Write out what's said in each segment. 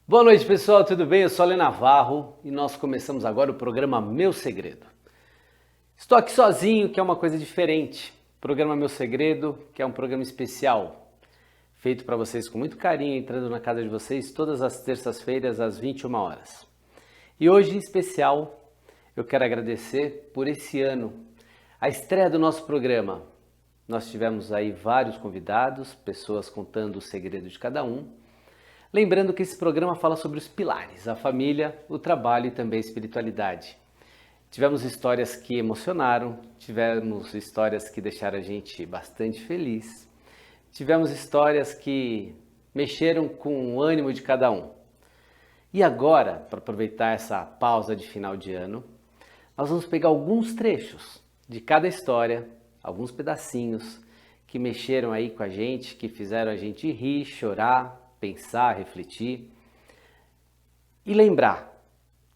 Boa noite, pessoal, tudo bem? Eu sou Ale Navarro e nós começamos agora o programa Meu Segredo. Estou aqui sozinho, que é uma coisa diferente. O programa Meu Segredo, que é um programa especial, feito para vocês com muito carinho, entrando na casa de vocês todas as terças-feiras às 21 horas. E hoje, em especial, eu quero agradecer por esse ano, a estreia do nosso programa. Nós tivemos aí vários convidados, pessoas contando o segredo de cada um. Lembrando que esse programa fala sobre os pilares, a família, o trabalho e também a espiritualidade. Tivemos histórias que emocionaram, tivemos histórias que deixaram a gente bastante feliz, tivemos histórias que mexeram com o ânimo de cada um. E agora, para aproveitar essa pausa de final de ano, nós vamos pegar alguns trechos de cada história, alguns pedacinhos que mexeram aí com a gente, que fizeram a gente rir, chorar, pensar, refletir e lembrar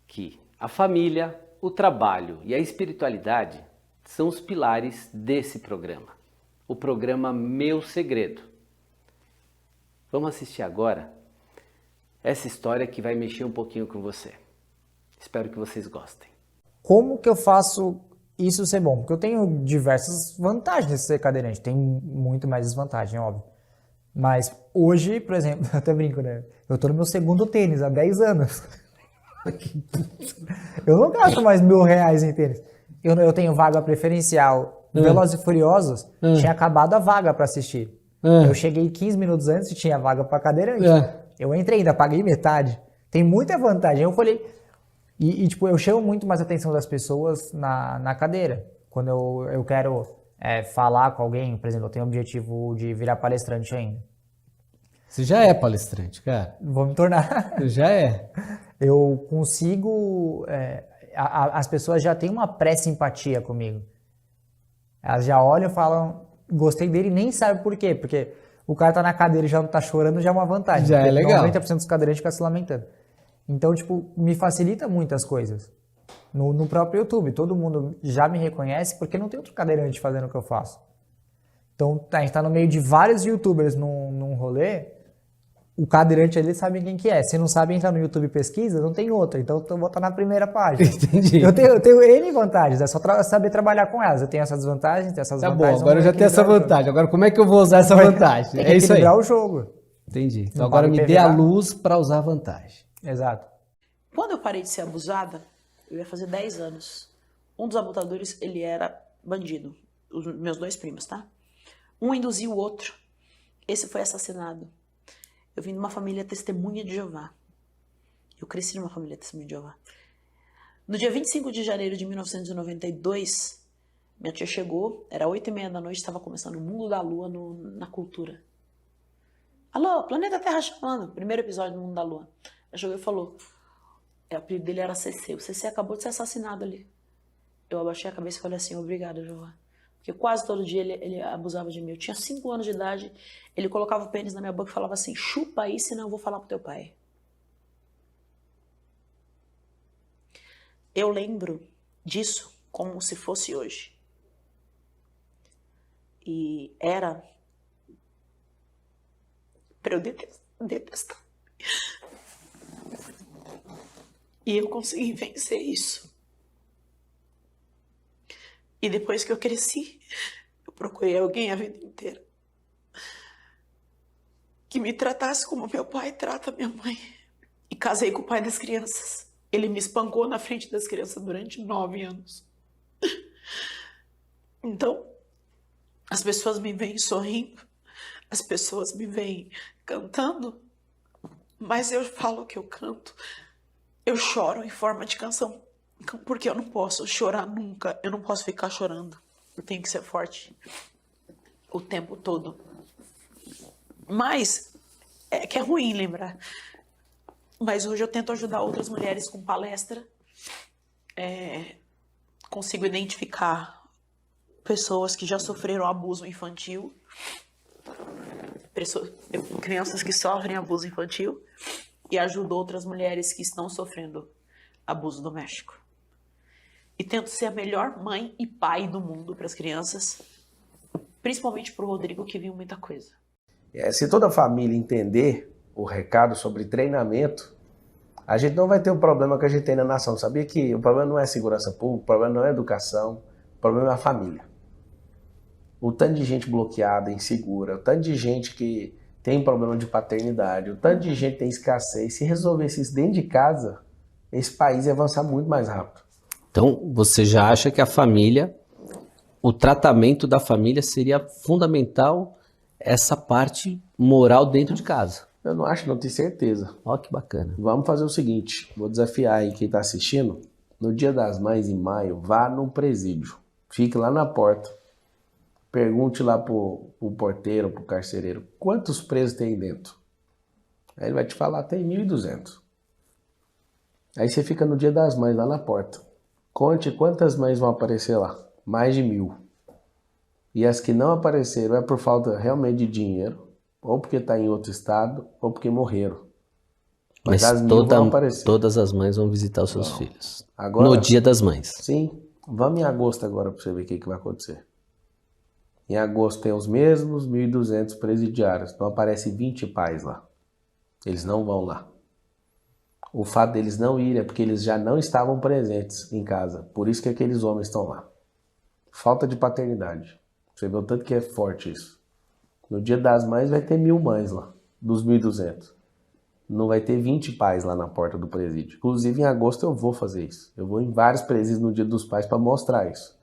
que a família, o trabalho e a espiritualidade são os pilares desse programa, o programa Meu Segredo. Vamos assistir agora essa história que vai mexer um pouquinho com você. Espero que vocês gostem. Como que eu faço isso ser bom? Porque eu tenho diversas vantagens de ser cadeirante, tem muito mais desvantagem, óbvio. Mas hoje, por exemplo, eu até brinco, né? Eu tô no meu segundo tênis há 10 anos. Eu não gasto mais R$ 1.000 em tênis. Eu tenho vaga preferencial. Velozes e Furiosos, tinha acabado a vaga para assistir. Eu cheguei 15 minutos antes e tinha vaga para cadeirante. Eu entrei ainda, paguei metade. Tem muita vantagem. Eu falei... tipo, eu chamo muito mais a atenção das pessoas na cadeira. Quando eu quero... falar com alguém, por exemplo, eu tenho o objetivo de virar palestrante ainda. Você já é palestrante, cara. Vou me tornar. Você já é. Eu consigo... as pessoas já têm uma pré-simpatia comigo. Elas já olham e falam, gostei dele e nem sabem por quê. Porque o cara tá na cadeira e já não tá chorando, já é uma vantagem. Já é legal. 90% dos cadeirantes ficam se lamentando. Então, tipo, me facilita muitas coisas. No próprio YouTube, todo mundo já me reconhece porque não tem outro cadeirante fazendo o que eu faço. Então, a gente tá no meio de vários youtubers num rolê, o cadeirante ali sabe quem que é. Se não sabe, entra no YouTube e pesquisa, não tem outro. Então, eu vou estar na primeira página. Entendi. Eu tenho N vantagens, é só saber trabalhar com elas. Eu tenho essas desvantagens, tenho essas Tá vantagens. bom, agora eu já tenho essa vantagem. Agora, como é que eu vou usar essa vantagem? Tem que É isso aí. equilibrar o jogo. Entendi. Então, Não agora paga me dê a IPVA. luz para usar a vantagem. Exato. Quando eu parei de ser abusada, eu ia fazer 10 anos. Um dos abusadores, ele era bandido. Os meus dois primos, tá? Um induziu o outro. Esse foi assassinado. Eu vim de uma família testemunha de Jeová. Eu cresci numa família testemunha de Jeová. No dia 25 de janeiro de 1992, minha tia chegou, era 8h30 da noite, estava começando o Mundo da Lua na cultura. Alô, Planeta Terra chamando. Primeiro episódio do Mundo da Lua. Ela chegou e falou... O apelido dele era CC. O CC acabou de ser assassinado ali. Eu abaixei a cabeça e falei assim, obrigada, Jeová. Porque quase todo dia ele abusava de mim. Eu tinha 5 anos de idade, ele colocava o pênis na minha boca e falava assim, chupa aí, senão eu vou falar pro teu pai. Eu lembro disso como se fosse hoje. E era pra eu detestar. E eu consegui vencer isso. E depois que eu cresci, eu procurei alguém a vida inteira que me tratasse como meu pai trata minha mãe. E casei com o pai das crianças. Ele me espancou na frente das crianças durante 9 anos. Então, as pessoas me veem sorrindo, as pessoas me veem cantando, mas eu falo que eu canto. Eu choro em forma de canção, porque eu não posso chorar nunca, eu não posso ficar chorando. Eu tenho que ser forte o tempo todo. Mas, é que é ruim lembrar. Mas hoje eu tento ajudar outras mulheres com palestra. Consigo identificar pessoas que já sofreram abuso infantil. Crianças que sofrem abuso infantil. E ajudo outras mulheres que estão sofrendo abuso doméstico. E tento ser a melhor mãe e pai do mundo para as crianças, principalmente para o Rodrigo, que viu muita coisa. Se toda a família entender o recado sobre treinamento, A gente não vai ter o problema que a gente tem na nação. Sabia que o problema não é segurança pública, o problema não é educação, o problema é a família. O tanto de gente bloqueada, insegura, o tanto de gente que tem problema de paternidade, o tanto de gente que tem escassez. Se resolvesse isso dentro de casa, esse país ia avançar muito mais rápido. Então, você já acha que a família, o tratamento da família seria fundamental, essa parte moral dentro de casa? Eu não acho, não tenho certeza. Ó, que bacana. Vamos fazer o seguinte, vou desafiar aí quem está assistindo, no Dia das Mães, em maio, vá no presídio, fique lá na porta, pergunte lá pro porteiro, pro carcereiro, quantos presos tem aí dentro? Aí ele vai te falar, tem 1.200. Aí você fica no Dia das Mães lá na porta, conte quantas mães vão aparecer lá, mais de 1.000. E as que não apareceram é por falta realmente de dinheiro, ou porque está em outro estado, ou porque morreram. Mas as 1.000 vão aparecer. todas as mães vão visitar os seus filhos. Agora, no Dia das Mães. Sim. Vamos em agosto agora para você ver o que vai acontecer. Em agosto tem os mesmos 1.200 presidiários. Então aparece 20 pais lá. Eles não vão lá. O fato deles não irem é porque eles já não estavam presentes em casa. Por isso que aqueles homens estão lá. Falta de paternidade. Você vê o tanto que é forte isso. No Dia das Mães vai ter 1.000 mães lá, dos 1.200. Não vai ter 20 pais lá na porta do presídio. Inclusive em agosto eu vou fazer isso. Eu vou em vários presídios no Dia dos Pais para mostrar isso.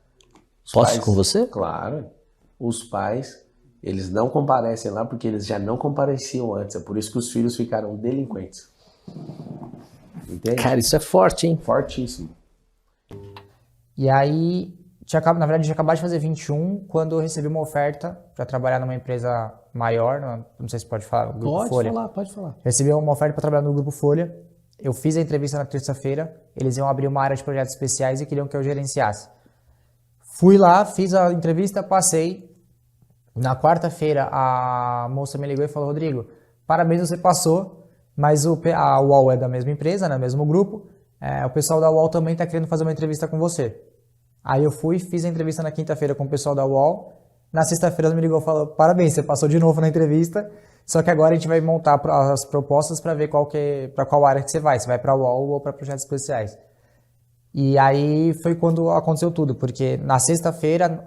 Posso ir com você? Claro. Os pais, eles não comparecem lá porque eles já não compareciam antes. É por isso que os filhos ficaram delinquentes. Entende? Cara, isso é forte, hein? Fortíssimo. E aí, na verdade, tinha acabado de fazer 21 quando eu recebi uma oferta para trabalhar numa empresa maior, não sei se pode falar, no Grupo Folha. Pode falar. Recebi uma oferta para trabalhar no Grupo Folha. Eu fiz a entrevista na terça-feira, eles iam abrir uma área de projetos especiais e queriam que eu gerenciasse. Fui lá, fiz a entrevista, passei. Na quarta-feira, a moça me ligou e falou, Rodrigo, parabéns, você passou, mas a UOL é da mesma empresa, né, mesmo grupo, o pessoal da UOL também está querendo fazer uma entrevista com você. Aí eu fui, fiz a entrevista na quinta-feira com o pessoal da UOL, na sexta-feira ela me ligou e falou, parabéns, você passou de novo na entrevista, só que agora a gente vai montar as propostas para ver para qual área que você vai para a UOL ou para projetos especiais. E aí foi quando aconteceu tudo, porque na sexta-feira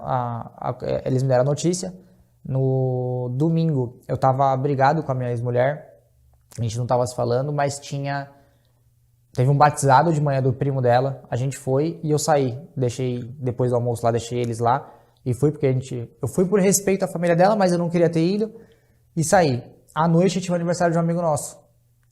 eles me deram a notícia, no domingo eu tava brigado com a minha ex-mulher, a gente não tava se falando, mas teve um batizado de manhã do primo dela, a gente foi e eu saí, depois do almoço lá, deixei eles lá e fui porque eu fui por respeito à família dela, mas eu não queria ter ido e saí. À noite tinha o aniversário de um amigo nosso,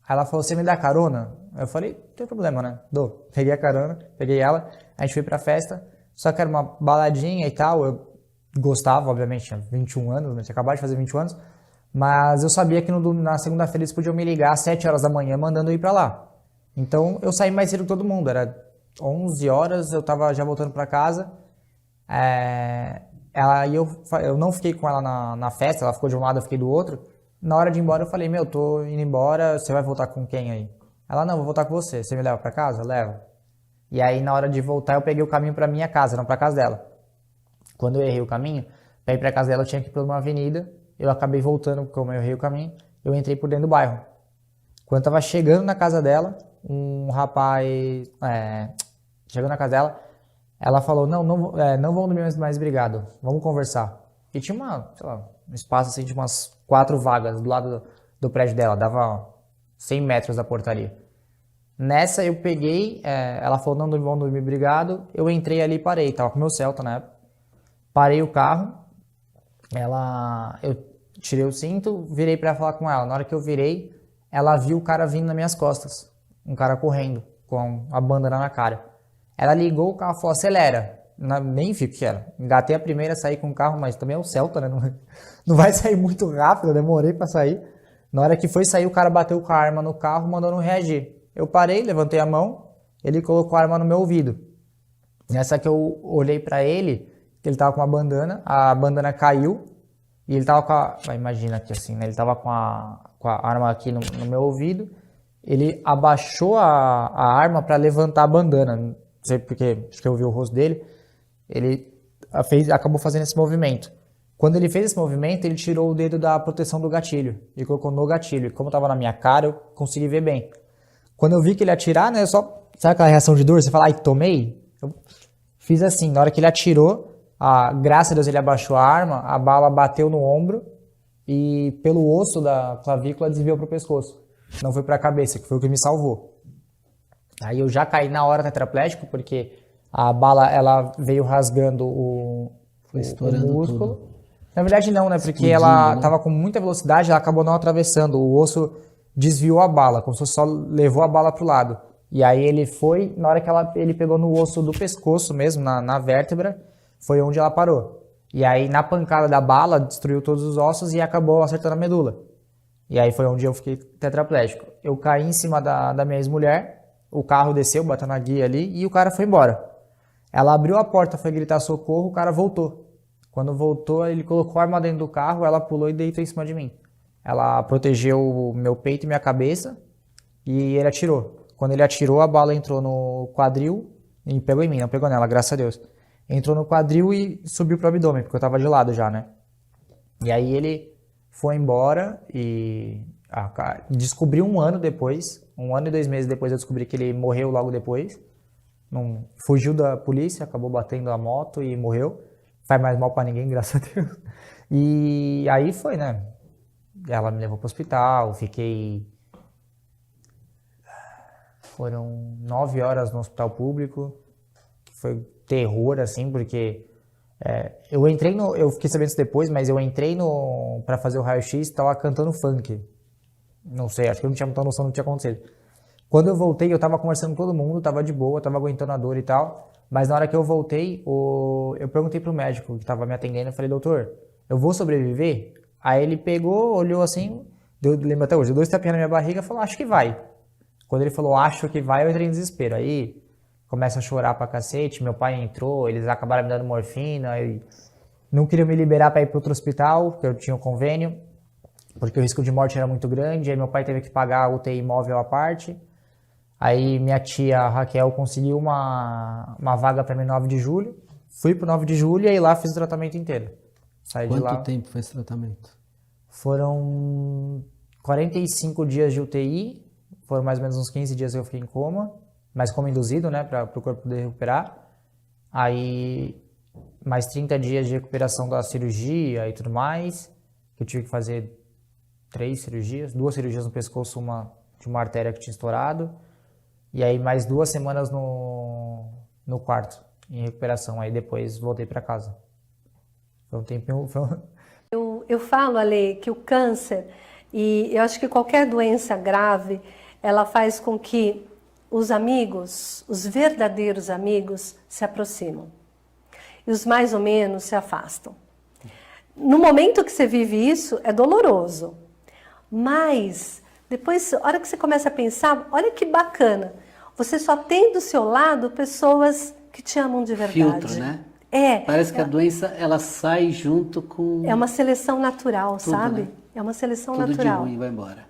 aí ela falou, você me dá carona? Eu falei, não tem problema, né? Dou. Peguei a carona, peguei ela, a gente foi pra festa, só que era uma baladinha e tal, eu gostava, obviamente, tinha 21 anos, né? Tinha acabado de fazer 21 anos, mas eu sabia que na segunda-feira eles podiam me ligar às 7 horas da manhã mandando eu ir pra lá. Então eu saí mais cedo que todo mundo, era 11 horas, eu tava já voltando pra casa, eu não fiquei com ela na festa, ela ficou de um lado, eu fiquei do outro. Na hora de ir embora eu falei, tô indo embora, você vai voltar com quem aí? Ela, não, vou voltar com você, você me leva pra casa? Leva. E aí na hora de voltar eu peguei o caminho pra minha casa, não pra casa dela. Quando eu errei o caminho, pra ir pra casa dela eu tinha que ir por uma avenida, eu acabei voltando, como eu errei o caminho, eu entrei por dentro do bairro. Quando eu tava chegando na casa dela, um rapaz, chegando na casa dela, ela falou, não vamos dormir mais, obrigado, vamos conversar. E tinha um espaço assim de umas 4 vagas do lado do prédio dela, dava 100 metros da portaria. Nessa eu peguei, ela falou, não vamos dormir, obrigado, eu entrei ali e parei, tava com meu Celta na época. Parei o carro, eu tirei o cinto, virei pra falar com ela. Na hora que eu virei, ela viu o cara vindo nas minhas costas. Um cara correndo, com a bandana na cara. Ela ligou o carro e falou, acelera. Nem vi o que era. Engatei a primeira, saí com o carro, mas também é o Celta, né? Não vai sair muito rápido, eu demorei pra sair. Na hora que foi sair, o cara bateu com a arma no carro, mandou não reagir. Eu parei, levantei a mão, ele colocou a arma no meu ouvido. Nessa que eu olhei pra ele, ele tava com uma bandana, a bandana caiu e ele tava com a... Imagina aqui assim, né? Ele tava com a arma aqui no meu ouvido, ele abaixou a arma para levantar a bandana, não sei porque, acho que eu vi o rosto dele, ele acabou fazendo esse movimento. Quando ele fez esse movimento, ele tirou o dedo da proteção do gatilho e colocou no gatilho. E como tava na minha cara, eu consegui ver bem. Quando eu vi que ele ia atirar, né, sabe aquela reação de dor? Você fala, ai, tomei? Eu fiz assim, na hora que ele atirou, graças a Deus ele abaixou a arma, a bala bateu no ombro e pelo osso da clavícula desviou pro pescoço. Não foi pra cabeça, que foi o que me salvou. Aí eu já caí na hora tetraplégico, porque a bala, ela veio rasgando o músculo. Tudo. Na verdade não, né? Porque ela tava com muita velocidade, ela acabou não atravessando. O osso desviou a bala, como se só levou a bala pro lado. E aí ele foi, na hora que ele pegou no osso do pescoço mesmo, na vértebra, foi onde ela parou. E aí na pancada da bala, destruiu todos os ossos e acabou acertando a medula. E aí foi onde eu fiquei tetraplégico. Eu caí em cima da minha ex-mulher, o carro desceu, bateu na guia ali e o cara foi embora. Ela abriu a porta, foi gritar socorro, o cara voltou. Quando voltou, ele colocou a arma dentro do carro, ela pulou e deitou em cima de mim. Ela protegeu o meu peito e minha cabeça e ele atirou. Quando ele atirou, a bala entrou no quadril e pegou em mim, não pegou nela, graças a Deus. Entrou no quadril e subiu pro abdômen, porque eu tava de lado já, né? E aí ele foi embora e descobri 1 ano depois, 1 ano e 2 meses depois eu descobri que ele morreu logo depois. Não, fugiu da polícia, acabou batendo a moto e morreu. Faz mais mal pra ninguém, graças a Deus. E aí foi, né? Ela me levou pro hospital, foram 9 horas no hospital público, que foi terror, assim, porque eu fiquei sabendo isso depois, mas eu entrei pra fazer o raio-x e tava cantando funk. Não sei, acho que eu não tinha muita noção do que tinha acontecido. Quando eu voltei, eu tava conversando com todo mundo, tava de boa, tava aguentando a dor e tal, mas na hora que eu voltei, eu perguntei pro médico que tava me atendendo, eu falei, doutor, eu vou sobreviver? Aí ele pegou, olhou assim, lembro até hoje, deu 2 tapinhas na minha barriga e falou, acho que vai. Quando ele falou, acho que vai, eu entrei em desespero. Aí começa a chorar pra cacete, meu pai entrou, eles acabaram me dando morfina, e não queriam me liberar pra ir pro outro hospital, porque eu tinha um convênio, porque o risco de morte era muito grande, aí meu pai teve que pagar a UTI móvel à parte. Aí minha tia Raquel conseguiu uma vaga pra mim no 9 de julho, fui pro 9 de julho e aí lá fiz o tratamento inteiro. Saí de lá. Quanto tempo foi esse tratamento? Foram 45 dias de UTI, foram mais ou menos uns 15 dias que eu fiquei em coma, mas coma induzido, né, para o corpo poder recuperar. Aí mais 30 dias de recuperação da cirurgia e tudo mais, que eu tive que fazer 3 cirurgias, 2 cirurgias no pescoço, uma de uma artéria que tinha estourado, e aí mais 2 semanas no quarto, em recuperação, aí depois voltei para casa. Foi um tempinho... Eu falo, Ale, que o câncer, e eu acho que qualquer doença grave, ela faz com que os amigos, os verdadeiros amigos, se aproximam. E os mais ou menos se afastam. No momento que você vive isso, é doloroso. Mas, depois, a hora que você começa a pensar, olha que bacana. Você só tem do seu lado pessoas que te amam de verdade. Filtro, né? Parece que a doença, ela sai junto com... É uma seleção natural, tudo, sabe? Né? É uma seleção tudo natural. Tudo de ruim vai embora.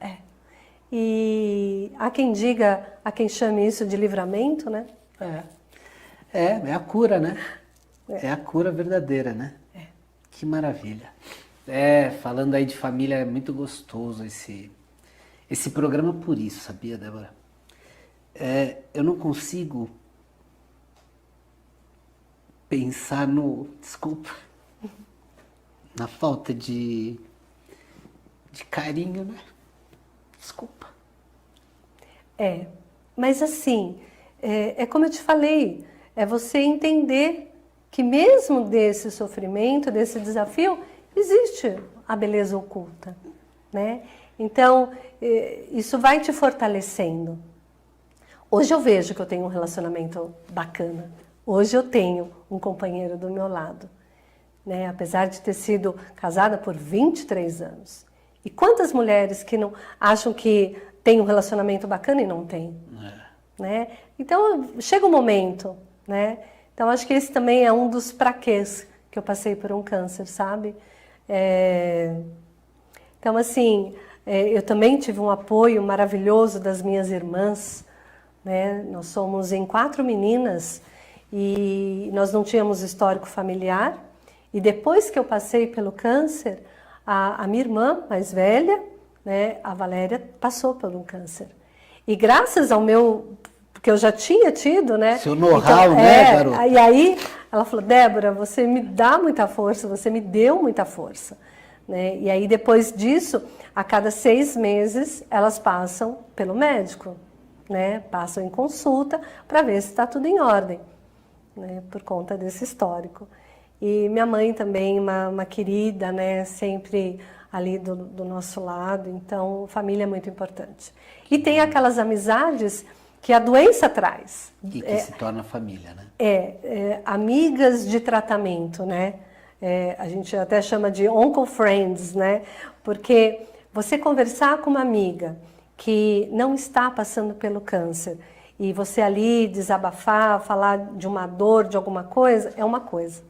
E há quem diga, há quem chame isso de livramento, né? É a cura, né? É a cura verdadeira, né? Que maravilha. Falando aí de família, é muito gostoso esse programa por isso, sabia, Débora? Eu não consigo pensar na falta de carinho, né? Desculpa. Mas assim, é como eu te falei, é você entender que mesmo desse sofrimento, desse desafio, existe a beleza oculta, né? Então, isso vai te fortalecendo. Hoje eu vejo que eu tenho um relacionamento bacana. Hoje eu tenho um companheiro do meu lado, né? Apesar de ter sido casada por 23 anos. E quantas mulheres que não acham que tem um relacionamento bacana e não tem, né? Então, chega um momento, né? Então, acho que esse também é um dos praquês que eu passei por um câncer, sabe? Então, assim, eu também tive um apoio maravilhoso das minhas irmãs, né? Nós somos em 4 meninas e nós não tínhamos histórico familiar. E depois que eu passei pelo câncer, a minha irmã mais velha, né, a Valéria, passou por um câncer. E graças ao meu, porque eu já tinha tido, né? Seu know-how, né, garota? E aí ela falou, Débora, você me dá muita força, você me deu muita força. Né? E aí depois disso, a cada 6 meses, elas passam pelo médico, né? Passam em consulta para ver se está tudo em ordem, né? Por conta desse histórico. E minha mãe também, uma querida, né? Sempre ali do nosso lado, então família é muito importante. E tem aquelas amizades que a doença traz. E que se torna família, né? Amigas de tratamento, né? A gente até chama de Uncle Friends, né? Porque você conversar com uma amiga que não está passando pelo câncer e você ali desabafar, falar de uma dor, de alguma coisa, é uma coisa.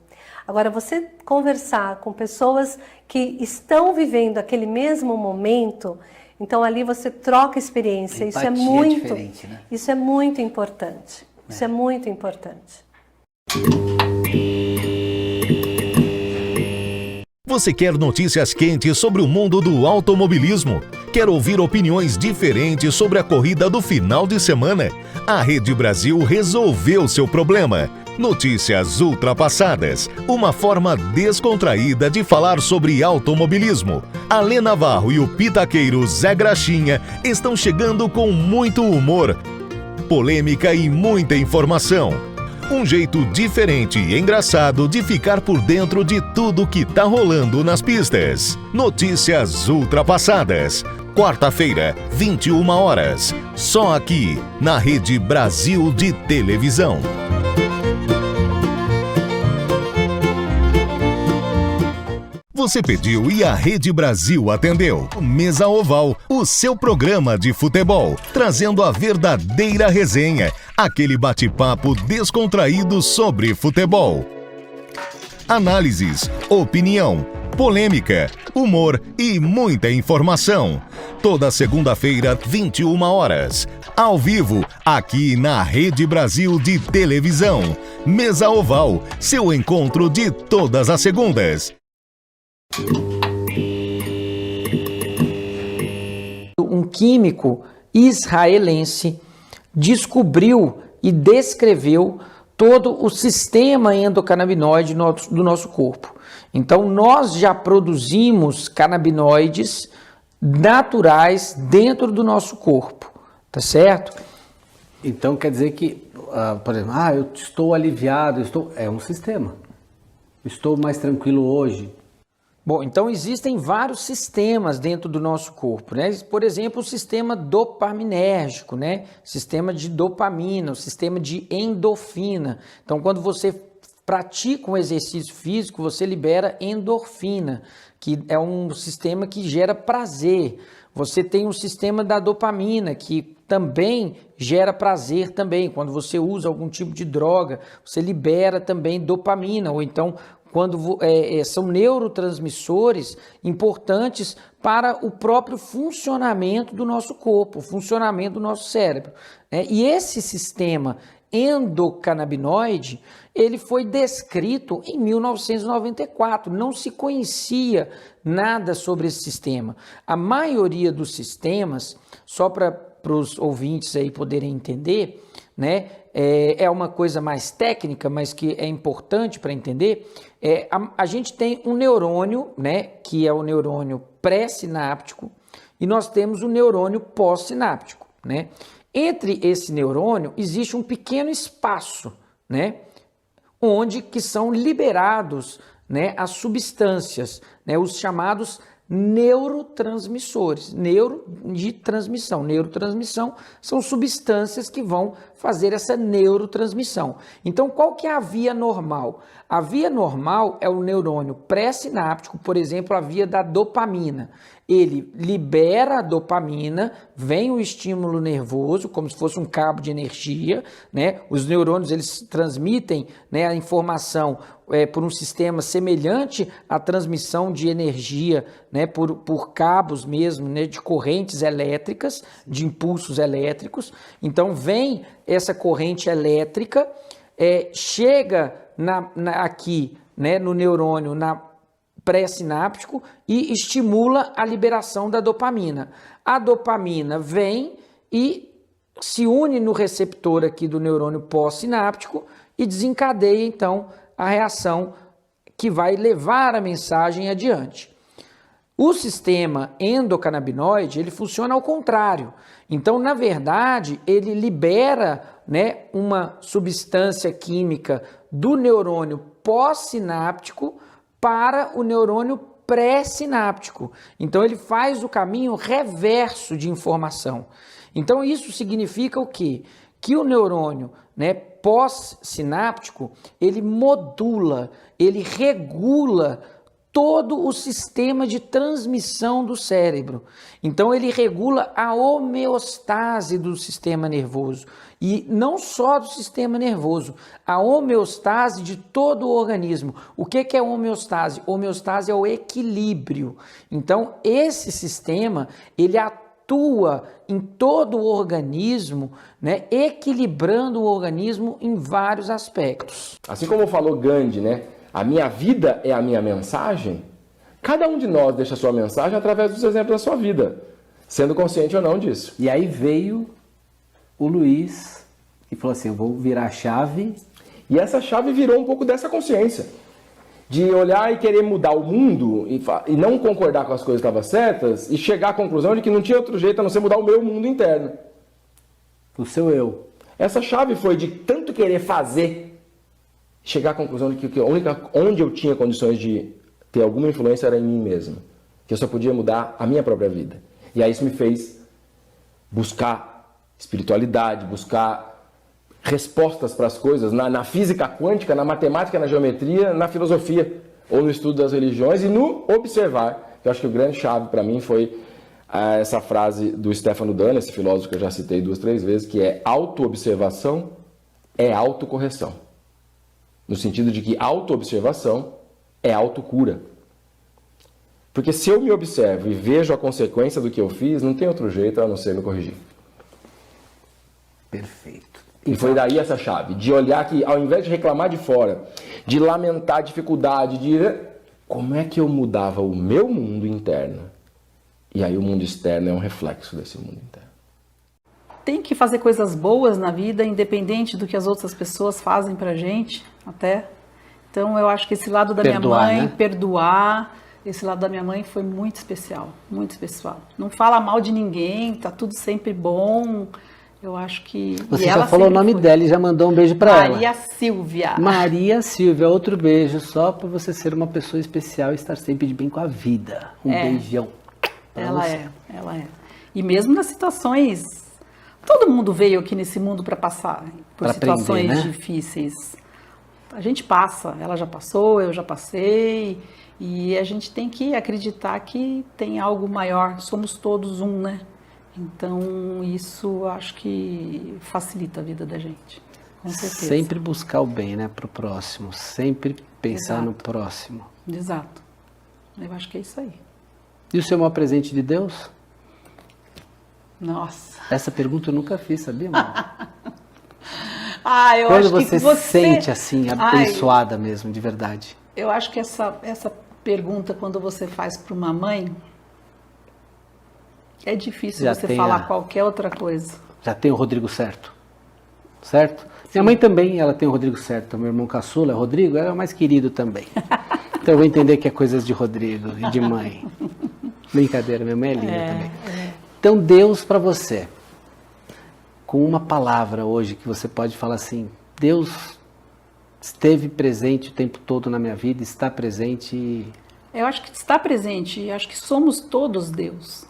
Agora, você conversar com pessoas que estão vivendo aquele mesmo momento, então ali você troca experiência. Isso é muito, né? Isso é muito importante. Isso é muito importante. Você quer notícias quentes sobre o mundo do automobilismo? Quer ouvir opiniões diferentes sobre a corrida do final de semana? A Rede Brasil resolveu seu problema. Notícias ultrapassadas, uma forma descontraída de falar sobre automobilismo. A Lê Navarro e o pitaqueiro Zé Graxinha estão chegando com muito humor, polêmica e muita informação. Um jeito diferente e engraçado de ficar por dentro de tudo que tá rolando nas pistas. Notícias ultrapassadas. Quarta-feira, 21 horas. Só aqui, na Rede Brasil de Televisão. Você pediu e a Rede Brasil atendeu. Mesa Oval, o seu programa de futebol, trazendo a verdadeira resenha, aquele bate-papo descontraído sobre futebol. Análises, opinião, polêmica, humor e muita informação. Toda segunda-feira, 21 horas. Ao vivo, aqui na Rede Brasil de Televisão. Mesa Oval, seu encontro de todas as segundas. Um químico israelense descobriu e descreveu todo o sistema endocannabinoide do nosso corpo. Então, nós já produzimos canabinoides naturais dentro do nosso corpo, tá certo? Então, quer dizer que, por exemplo, eu estou aliviado, é um sistema. Estou mais tranquilo hoje. Bom, então existem vários sistemas dentro do nosso corpo, né? Por exemplo, o sistema dopaminérgico, né? Sistema de dopamina, o sistema de endorfina. Então, quando você pratica um exercício físico, você libera endorfina, que é um sistema que gera prazer. Você tem um sistema da dopamina, que também gera prazer também. Quando você usa algum tipo de droga, você libera também dopamina, ou então quando são neurotransmissores importantes para o próprio funcionamento do nosso corpo, o funcionamento do nosso cérebro, né? E esse sistema endocannabinoide, ele foi descrito em 1994, não se conhecia nada sobre esse sistema. A maioria dos sistemas, só para os ouvintes aí poderem entender, né? É uma coisa mais técnica, mas que é importante para entender. A gente tem um neurônio, né, que é o neurônio pré-sináptico, e nós temos o neurônio pós-sináptico, né? Entre esse neurônio existe um pequeno espaço, né, onde que são liberados, né, as substâncias, né, os chamados neurotransmissores, neurotransmissão são substâncias que vão fazer essa neurotransmissão. Então, qual que é a via normal? A via normal é o neurônio pré-sináptico, por exemplo, a via da dopamina. Ele libera a dopamina, vem o estímulo nervoso, como se fosse um cabo de energia, né? Os neurônios, eles transmitem, né, a informação por um sistema semelhante à transmissão de energia, né, por cabos mesmo, né, de correntes elétricas, de impulsos elétricos. Então, vem essa corrente elétrica, chega aqui, né, no neurônio, pré-sináptico, e estimula a liberação da dopamina. A dopamina vem e se une no receptor aqui do neurônio pós-sináptico e desencadeia, então, a reação que vai levar a mensagem adiante. O sistema endocannabinoide, ele funciona ao contrário. Então, na verdade, ele libera, né, uma substância química do neurônio pós-sináptico para o neurônio pré-sináptico. Então, ele faz o caminho reverso de informação. Então, isso significa o quê? Que o neurônio, né, pós-sináptico, ele modula, ele regula todo o sistema de transmissão do cérebro. Então, ele regula a homeostase do sistema nervoso. E não só do sistema nervoso, a homeostase de todo o organismo. O que é homeostase? Homeostase é o equilíbrio. Então, esse sistema, ele atua em todo o organismo, né, equilibrando o organismo em vários aspectos. Assim como falou Gandhi, né? A minha vida é a minha mensagem. Cada um de nós deixa a sua mensagem através dos exemplos da sua vida, sendo consciente ou não disso. E aí veio o Luiz e falou assim, eu vou virar a chave. E essa chave virou um pouco dessa consciência. De olhar e querer mudar o mundo e não concordar com as coisas que estavam certas e chegar à conclusão de que não tinha outro jeito a não ser mudar o meu mundo interno. O seu eu. Essa chave foi de tanto querer fazer, chegar à conclusão de que a única onde eu tinha condições de ter alguma influência era em mim mesmo. Que eu só podia mudar a minha própria vida. E aí isso me fez buscar espiritualidade, buscar respostas para as coisas na física quântica, na matemática, na geometria, na filosofia, ou no estudo das religiões e no observar. Eu acho que o grande chave para mim foi essa frase do Stefano Dana, esse filósofo que eu já citei 2, 3 vezes, que é autoobservação é autocorreção. No sentido de que autoobservação é autocura. Porque se eu me observo e vejo a consequência do que eu fiz, não tem outro jeito a não ser me corrigir. Perfeito. E foi daí essa chave, de olhar que ao invés de reclamar de fora, de lamentar a dificuldade, de como é que eu mudava o meu mundo interno? E aí o mundo externo é um reflexo desse mundo interno. Tem que fazer coisas boas na vida, independente do que as outras pessoas fazem pra gente, até. Então eu acho que esse lado da minha mãe, né? Perdoar, esse lado da minha mãe foi muito especial, muito especial. Não fala mal de ninguém, tá tudo sempre bom. Eu acho que... Você já falou o nome dela e já mandou um beijo para ela. Maria Silvia. Maria Silvia, outro beijo, só por você ser uma pessoa especial e estar sempre de bem com a vida. Um beijão. Ela é. E mesmo nas situações... Todo mundo veio aqui nesse mundo para passar por pra situações aprender, né? Difíceis. A gente passa, ela já passou, eu já passei, e a gente tem que acreditar que tem algo maior, somos todos um, né? Então isso acho que facilita a vida da gente, com certeza. Sempre buscar o bem, né, para o próximo, sempre pensar no próximo. Exato, eu acho que é isso aí. E o seu maior presente de Deus? Nossa. Essa pergunta eu nunca fiz, sabia, mano? Eu Quando acho que você se sente assim, abençoada mesmo, de verdade? Eu acho que essa pergunta, quando você faz para uma mãe, é difícil já você falar qualquer outra coisa. Já tem o Rodrigo certo? Certo? Sim. Minha mãe também, ela tem o Rodrigo certo. Meu irmão caçula, Rodrigo, é o mais querido também. Então eu vou entender que é coisas de Rodrigo e de mãe. Brincadeira, minha mãe é linda também. Então Deus para você, com uma palavra hoje que você pode falar assim, Deus esteve presente o tempo todo na minha vida, está presente e... Eu acho que está presente, acho que somos todos Deus.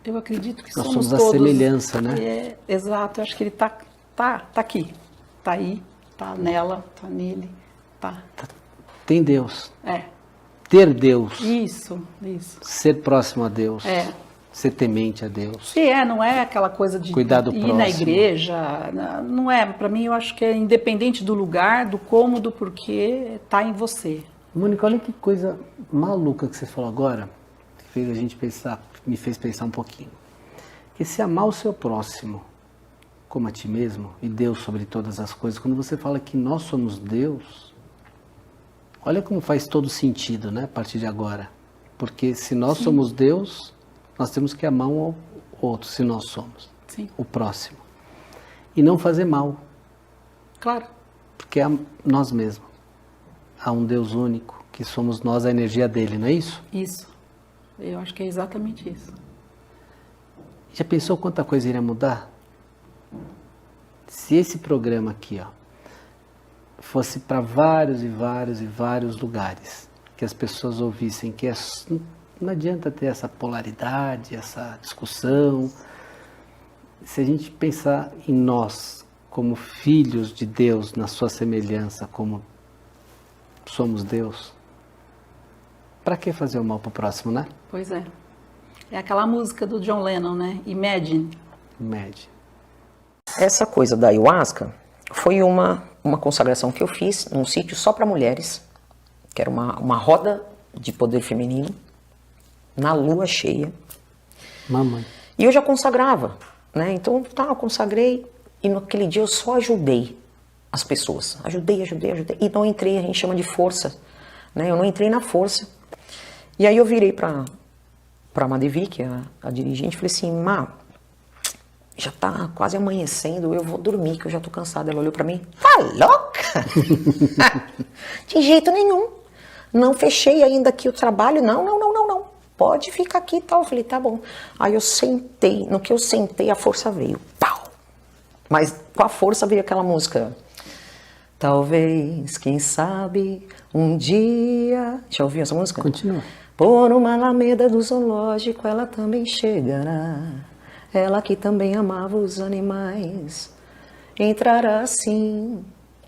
Eu acredito que nós somos todos. Nós somos a semelhança, né? Exato, eu acho que ele tá aqui, tá aí, tá nela, tá nele, tá. Tem Deus. É. Ter Deus. Isso. Ser próximo a Deus. Ser temente a Deus. Não é aquela coisa de cuidar do ir próximo. Na igreja, não é. Para mim, eu acho que é independente do lugar, do como, do porquê, tá em você. Mônica, olha que coisa maluca que você falou agora, que fez a gente pensar, me fez pensar um pouquinho. Que se amar o seu próximo como a ti mesmo, e Deus sobre todas as coisas, quando você fala que nós somos Deus... Olha como faz todo sentido, né, a partir de agora. Porque se nós somos Deus, nós temos que amar um outro se nós somos. Sim. O próximo. E não fazer mal. Claro. Porque é nós mesmos. Há um Deus único, que somos nós, a energia dele, não é isso? Isso. Eu acho que é exatamente isso. Já pensou quanta coisa iria mudar? Se esse programa aqui, ó, fosse para vários e vários e vários lugares, que as pessoas ouvissem que não adianta ter essa polaridade, essa discussão. Se a gente pensar em nós como filhos de Deus, na sua semelhança, como somos Deus, para que fazer o mal pro próximo, né? Pois é. É aquela música do John Lennon, né? Imagine. Imagine. Essa coisa da ayahuasca foi uma consagração que eu fiz num sítio só para mulheres, que era uma roda de poder feminino, na lua cheia. Mamãe. E eu já consagrava, né? Então, eu consagrei e naquele dia eu só ajudei as pessoas. Ajudei. E não entrei, a gente chama de força, né? Eu não entrei na força. E aí eu virei para Madevi, que é a dirigente, e falei assim, Má, já tá quase amanhecendo, eu vou dormir, que eu já tô cansada. Ela olhou para mim, tá louca? De jeito nenhum. Não fechei ainda aqui o trabalho, não. Pode ficar aqui e tal. Eu falei, tá bom. Aí eu sentei, no que eu sentei, a força veio. Pau! Mas com a força veio aquela música. Talvez, quem sabe, um dia... Já ouviu essa música? Continua. Por uma alameda do zoológico, ela também chegará. Ela que também amava os animais. Entrará assim,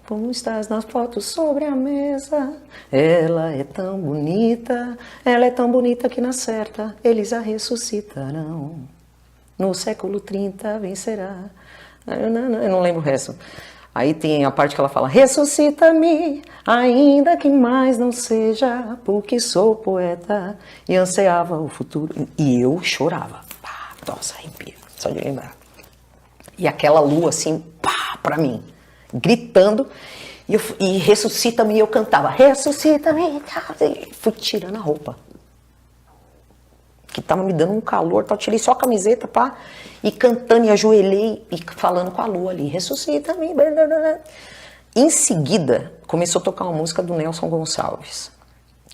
como estás nas fotos sobre a mesa. Ela é tão bonita que na certa eles a ressuscitarão. No século 30 vencerá. Eu não lembro o resto. Aí tem a parte que ela fala, ressuscita-me, ainda que mais não seja, porque sou poeta e ansiava o futuro. E eu chorava. Pá, nossa, arrepia, só de lembrar. E aquela lua assim, pá, pra mim, gritando, e ressuscita-me, e eu cantava, ressuscita-me, fui tirando a roupa. Que tava me dando um calor, eu tirei só a camiseta, pá, e cantando, e ajoelhei, e falando com a lua ali, ressuscita-me. Em seguida, começou a tocar uma música do Nelson Gonçalves,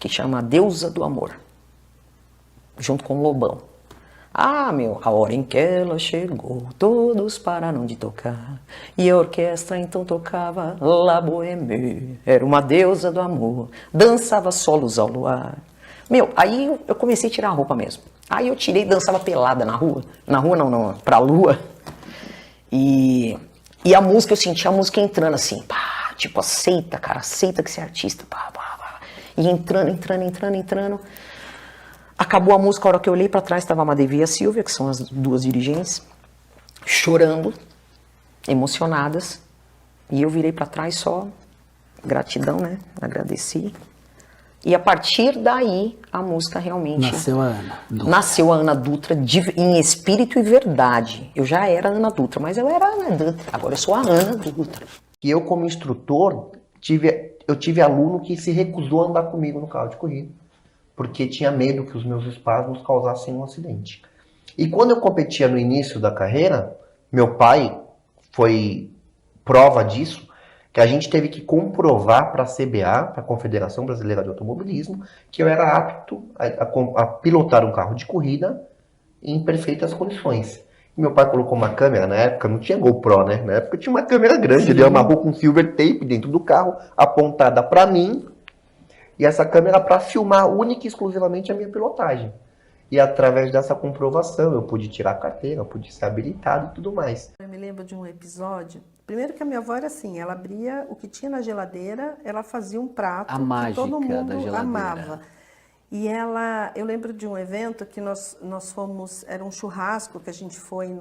que chama Deusa do Amor, junto com o Lobão. Ah, a hora em que ela chegou, todos pararam de tocar, e a orquestra então tocava La Bohème, era uma deusa do amor, dançava solos ao luar. Aí eu comecei a tirar a roupa mesmo. Aí eu tirei e dançava pelada na rua. Na rua não, pra lua. E a música, eu senti a música entrando assim, pá, tipo, aceita, cara, aceita que você é artista, pá. E entrando. Acabou a música, a hora que eu olhei pra trás, estava a Madevi e a Silvia, que são as duas dirigentes, chorando, emocionadas. E eu virei pra trás só, gratidão, né, agradeci. E a partir daí, a música realmente... Nasceu a Ana Dutra. Nasceu a Ana Dutra em espírito e verdade. Eu já era a Ana Dutra, mas eu era a Ana Dutra. Agora eu sou a Ana Dutra. E eu, como instrutor, eu tive aluno que se recusou a andar comigo no carro de corrida, porque tinha medo que os meus espasmos causassem um acidente. E quando eu competia no início da carreira, meu pai foi prova disso, que a gente teve que comprovar para a CBA, para a Confederação Brasileira de Automobilismo, que eu era apto a pilotar um carro de corrida em perfeitas condições. E meu pai colocou uma câmera, na época não tinha GoPro, né? Na época tinha uma câmera grande, Sim. Ele amarrou com silver tape dentro do carro, apontada para mim, e essa câmera para filmar única e exclusivamente a minha pilotagem. E através dessa comprovação eu pude tirar a carteira, eu pude ser habilitado e tudo mais. Eu me lembro de um episódio. Primeiro que a minha avó era assim, ela abria o que tinha na geladeira, ela fazia um prato que todo mundo amava. E eu lembro de um evento que nós fomos, era um churrasco que a gente foi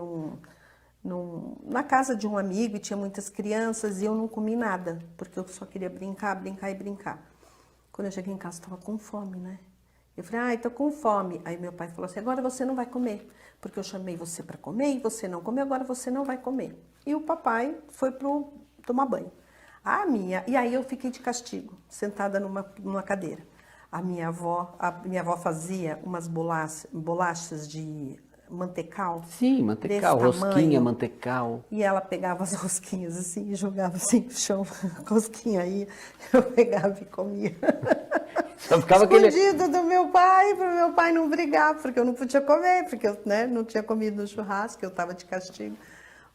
na casa de um amigo e tinha muitas crianças e eu não comi nada, porque eu só queria brincar. Quando eu cheguei em casa, eu estava com fome, né? Eu falei, tô com fome. Aí meu pai falou assim, agora você não vai comer, porque eu chamei você para comer e você não comeu, agora você não vai comer. E o papai foi tomar banho. E aí eu fiquei de castigo, sentada numa cadeira. A minha avó fazia umas bolachas de mantecal. Sim, mantecal, rosquinha, mantecal. E ela pegava as rosquinhas assim e jogava assim no chão, a rosquinha aí, eu pegava e comia. Só ficava escondido do meu pai, para o meu pai não brigar, porque eu não podia comer, porque eu, né, não tinha comido no churrasco, eu estava de castigo.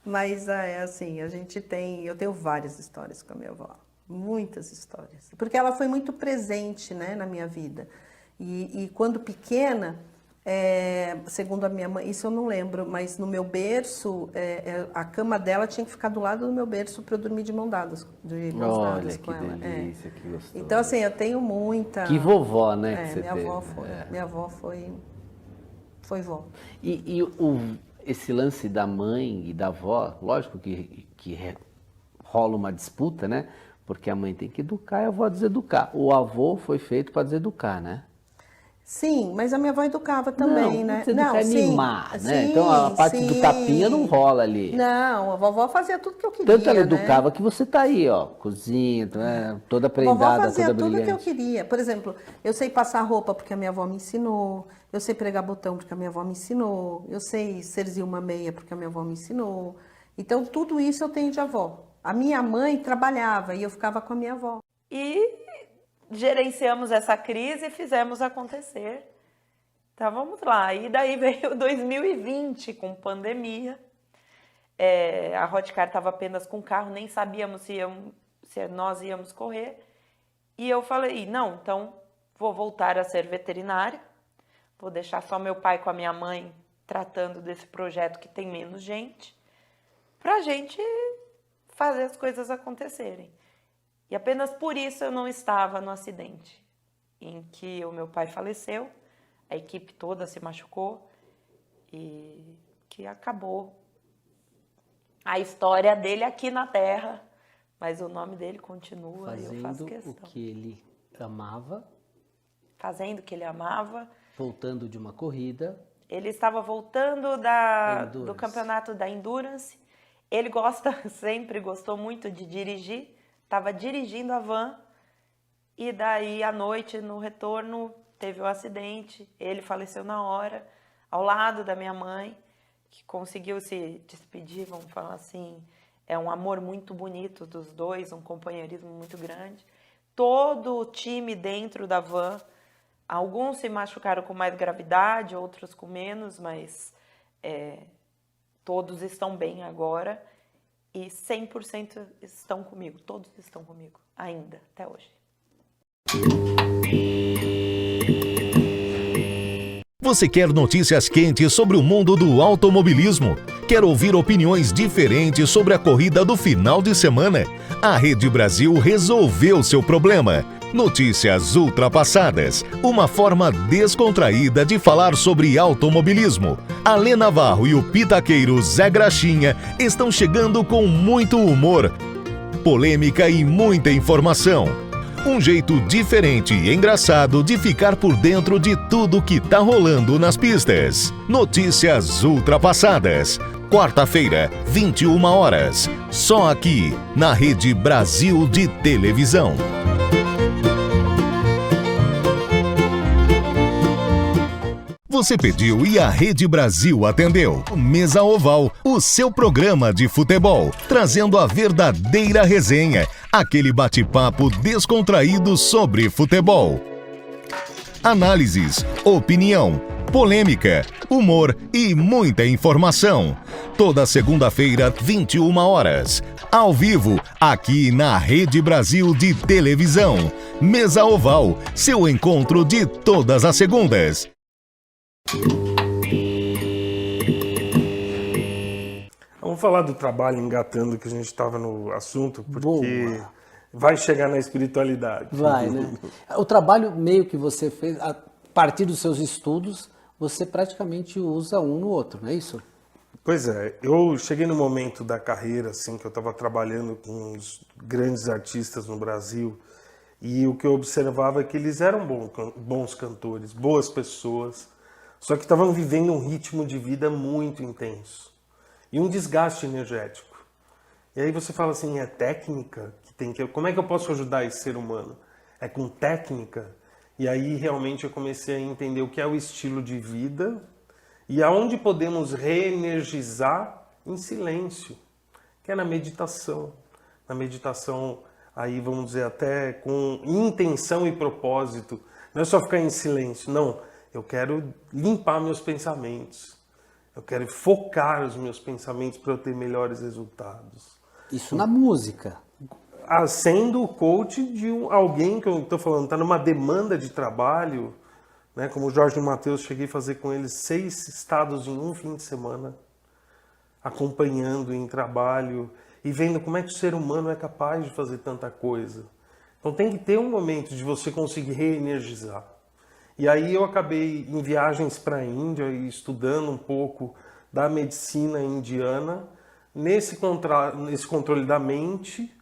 Mas é assim, eu tenho várias histórias com a minha avó, muitas histórias. Porque ela foi muito presente, né, na minha vida. E quando pequena, segundo a minha mãe, isso eu não lembro, mas no meu berço, a cama dela tinha que ficar do lado do meu berço para eu dormir de mãos dadas com Olha, que ela. delícia, que gostoso. Então, assim, eu tenho muita... Que vovó, né, que você minha teve. Avó foi. Minha avó foi vó. E esse lance da mãe e da avó, lógico que rola uma disputa, né? Porque a mãe tem que educar e a avó deseducar. O avô foi feito para deseducar, né? Sim, mas a minha avó educava também, né? Não, animar, né? Então a parte do tapinha não rola ali. Não, a vovó fazia tudo que eu queria. Tanto ela educava que você tá aí, ó, cozinha, toda prendada, toda brilhante. A vovó fazia tudo que eu queria. Por exemplo, eu sei passar roupa porque a minha avó me ensinou, eu sei pregar botão porque a minha avó me ensinou, eu sei cerzir uma meia porque a minha avó me ensinou. Então tudo isso eu tenho de avó. A minha mãe trabalhava e eu ficava com a minha avó. E gerenciamos essa crise e fizemos acontecer. Então vamos lá. E daí veio 2020 com pandemia. A Hotcar estava apenas com carro, nem sabíamos se nós íamos correr. E eu falei, não, então vou voltar a ser veterinária. Vou deixar só meu pai com a minha mãe tratando desse projeto que tem menos gente, para a gente fazer as coisas acontecerem. E apenas por isso eu não estava no acidente em que o meu pai faleceu, a equipe toda se machucou e que acabou a história dele aqui na Terra, mas o nome dele continua e eu faço questão. Fazendo o que ele amava. Fazendo o que ele amava. Voltando de uma corrida. Ele estava voltando do campeonato da Endurance. Ele sempre gostou muito de dirigir. Estava dirigindo a van e daí à noite, no retorno, teve um acidente. Ele faleceu na hora, ao lado da minha mãe, que conseguiu se despedir, vamos falar assim. É um amor muito bonito dos dois, um companheirismo muito grande. Todo o time dentro da van, alguns se machucaram com mais gravidade, outros com menos, mas todos estão bem agora. E 100% estão comigo, todos estão comigo, ainda, até hoje. Você quer notícias quentes sobre o mundo do automobilismo? Quer ouvir opiniões diferentes sobre a corrida do final de semana? A Rede Brasil resolveu seu problema. Notícias ultrapassadas, uma forma descontraída de falar sobre automobilismo. A Lê Navarro e o pitaqueiro Zé Graxinha estão chegando com muito humor, polêmica e muita informação. Um jeito diferente e engraçado de ficar por dentro de tudo que tá rolando nas pistas. Notícias ultrapassadas. Quarta-feira, 21 horas. Só aqui, na Rede Brasil de Televisão. Você pediu e a Rede Brasil atendeu. Mesa Oval, o seu programa de futebol, trazendo a verdadeira resenha, aquele bate-papo descontraído sobre futebol. Análises, opinião, polêmica, humor e muita informação. Toda segunda-feira, 21 horas. Ao vivo, aqui na Rede Brasil de Televisão. Mesa Oval, seu encontro de todas as segundas. Vamos falar do trabalho, engatando que a gente estava no assunto, porque vai chegar na espiritualidade. Vai, né? O trabalho meio que você fez, a partir dos seus estudos, você praticamente usa um no outro, não é isso? Pois é, eu cheguei no momento da carreira, assim, que eu estava trabalhando com os grandes artistas no Brasil, e o que eu observava é que eles eram bons cantores, boas pessoas, só que estavam vivendo um ritmo de vida muito intenso e um desgaste energético. E aí você fala assim, é técnica que tem que... Como é que eu posso ajudar esse ser humano? É com técnica? E aí realmente eu comecei a entender o que é o estilo de vida E aonde podemos reenergizar em silêncio, que é na meditação. Na meditação, aí vamos dizer, até com intenção e propósito. Não é só ficar em silêncio, não. Eu quero limpar meus pensamentos. Eu quero focar os meus pensamentos para eu ter melhores resultados. Isso na música. Sendo o coach de alguém que eu estou falando, está numa demanda de trabalho, né? Como o Jorge e o Matheus, cheguei a fazer com eles 6 estados em um fim de semana, acompanhando em trabalho e vendo como é que o ser humano é capaz de fazer tanta coisa. Então tem que ter um momento de você conseguir reenergizar. E aí eu acabei em viagens para a Índia e estudando um pouco da medicina indiana, nesse controle da mente,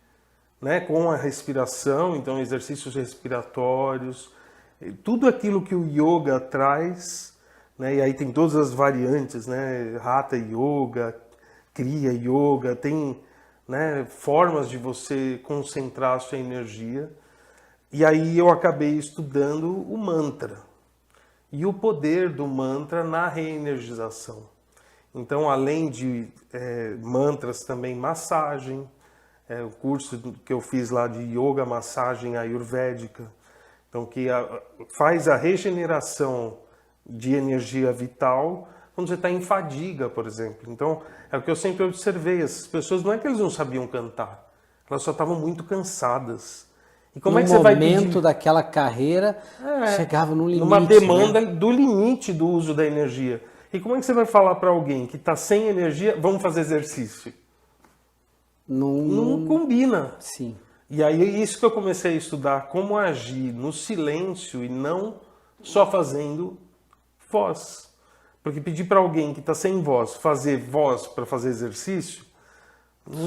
né, com a respiração, então exercícios respiratórios, tudo aquilo que o yoga traz, né, e aí tem todas as variantes, né, Hatha Yoga, Kriya Yoga, tem, né, formas de você concentrar a sua energia. E aí eu acabei estudando o mantra e o poder do mantra na reenergização. Então, além de mantras, também massagem, o curso que eu fiz lá de yoga, massagem ayurvédica, então que faz a regeneração de energia vital quando você está em fadiga, por exemplo. Então, é o que eu sempre observei, essas pessoas não é que eles não sabiam cantar, elas só estavam muito cansadas. E como é que você vai pedir? No momento daquela carreira, chegava num limite. Numa demanda, né, do limite do uso da energia. E como é que você vai falar para alguém que está sem energia, vamos fazer exercício? Não combina. Sim. E aí é isso que eu comecei a estudar, como agir no silêncio e não só fazendo voz. Porque pedir para alguém que está sem voz fazer voz para fazer exercício,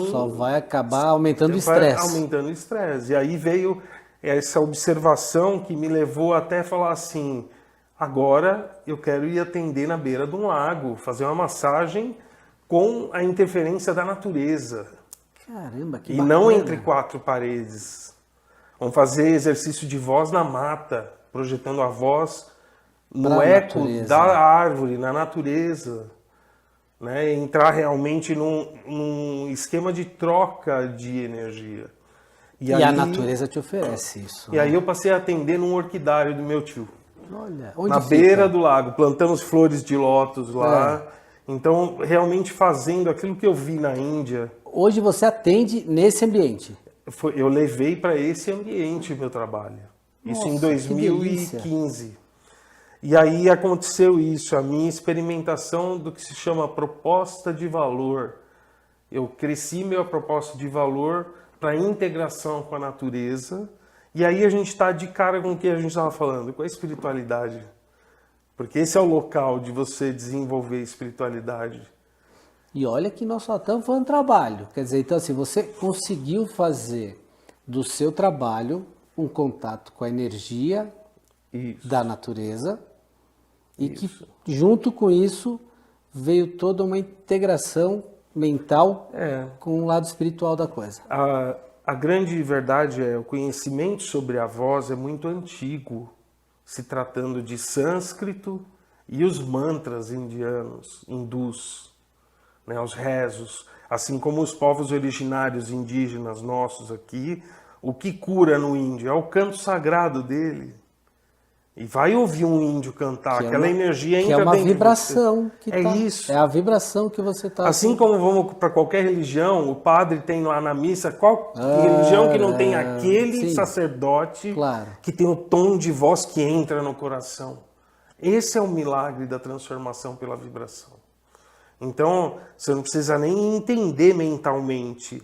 só vai acabar aumentando o estresse. Aumentando o estresse. E aí veio essa observação que me levou até falar assim, agora eu quero ir atender na beira de um lago, fazer uma massagem com a interferência da natureza. Caramba, que e bacana. Não entre 4 paredes. Vamos fazer exercício de voz na mata, projetando a voz no eco da árvore, na natureza. Né, entrar realmente num esquema de troca de energia. E aí, a natureza te oferece isso. E aí eu passei a atender num orquidário do meu tio. Olha, onde na beira do lago. Plantamos flores de lótus lá. Então, realmente fazendo aquilo que eu vi na Índia. Hoje você atende nesse ambiente? Eu levei para esse ambiente o meu trabalho. Isso em 2015. E aí aconteceu isso, a minha experimentação do que se chama proposta de valor. Eu cresci minha proposta de valor para a integração com a natureza. E aí a gente está de cara com o que a gente estava falando, com a espiritualidade. Porque esse é o local de você desenvolver espiritualidade. E olha que nós só estamos falando trabalho. Quer dizer, então assim, você conseguiu fazer do seu trabalho um contato com a energia da natureza. E que, junto com isso, veio toda uma integração mental com o lado espiritual da coisa. A grande verdade é o conhecimento sobre a voz é muito antigo, se tratando de sânscrito e os mantras indianos, hindus, né, os rezos, assim como os povos originários indígenas nossos aqui, o que cura no índio é o canto sagrado dele. E vai ouvir um índio cantar, aquela energia entra dentro de você. É uma vibração. Isso. É a vibração que você está... Assim como vamos para qualquer religião, o padre tem lá na missa, qual religião que não tem aquele sacerdote que tem o tom de voz que entra no coração. Esse é o milagre da transformação pela vibração. Então, você não precisa nem entender mentalmente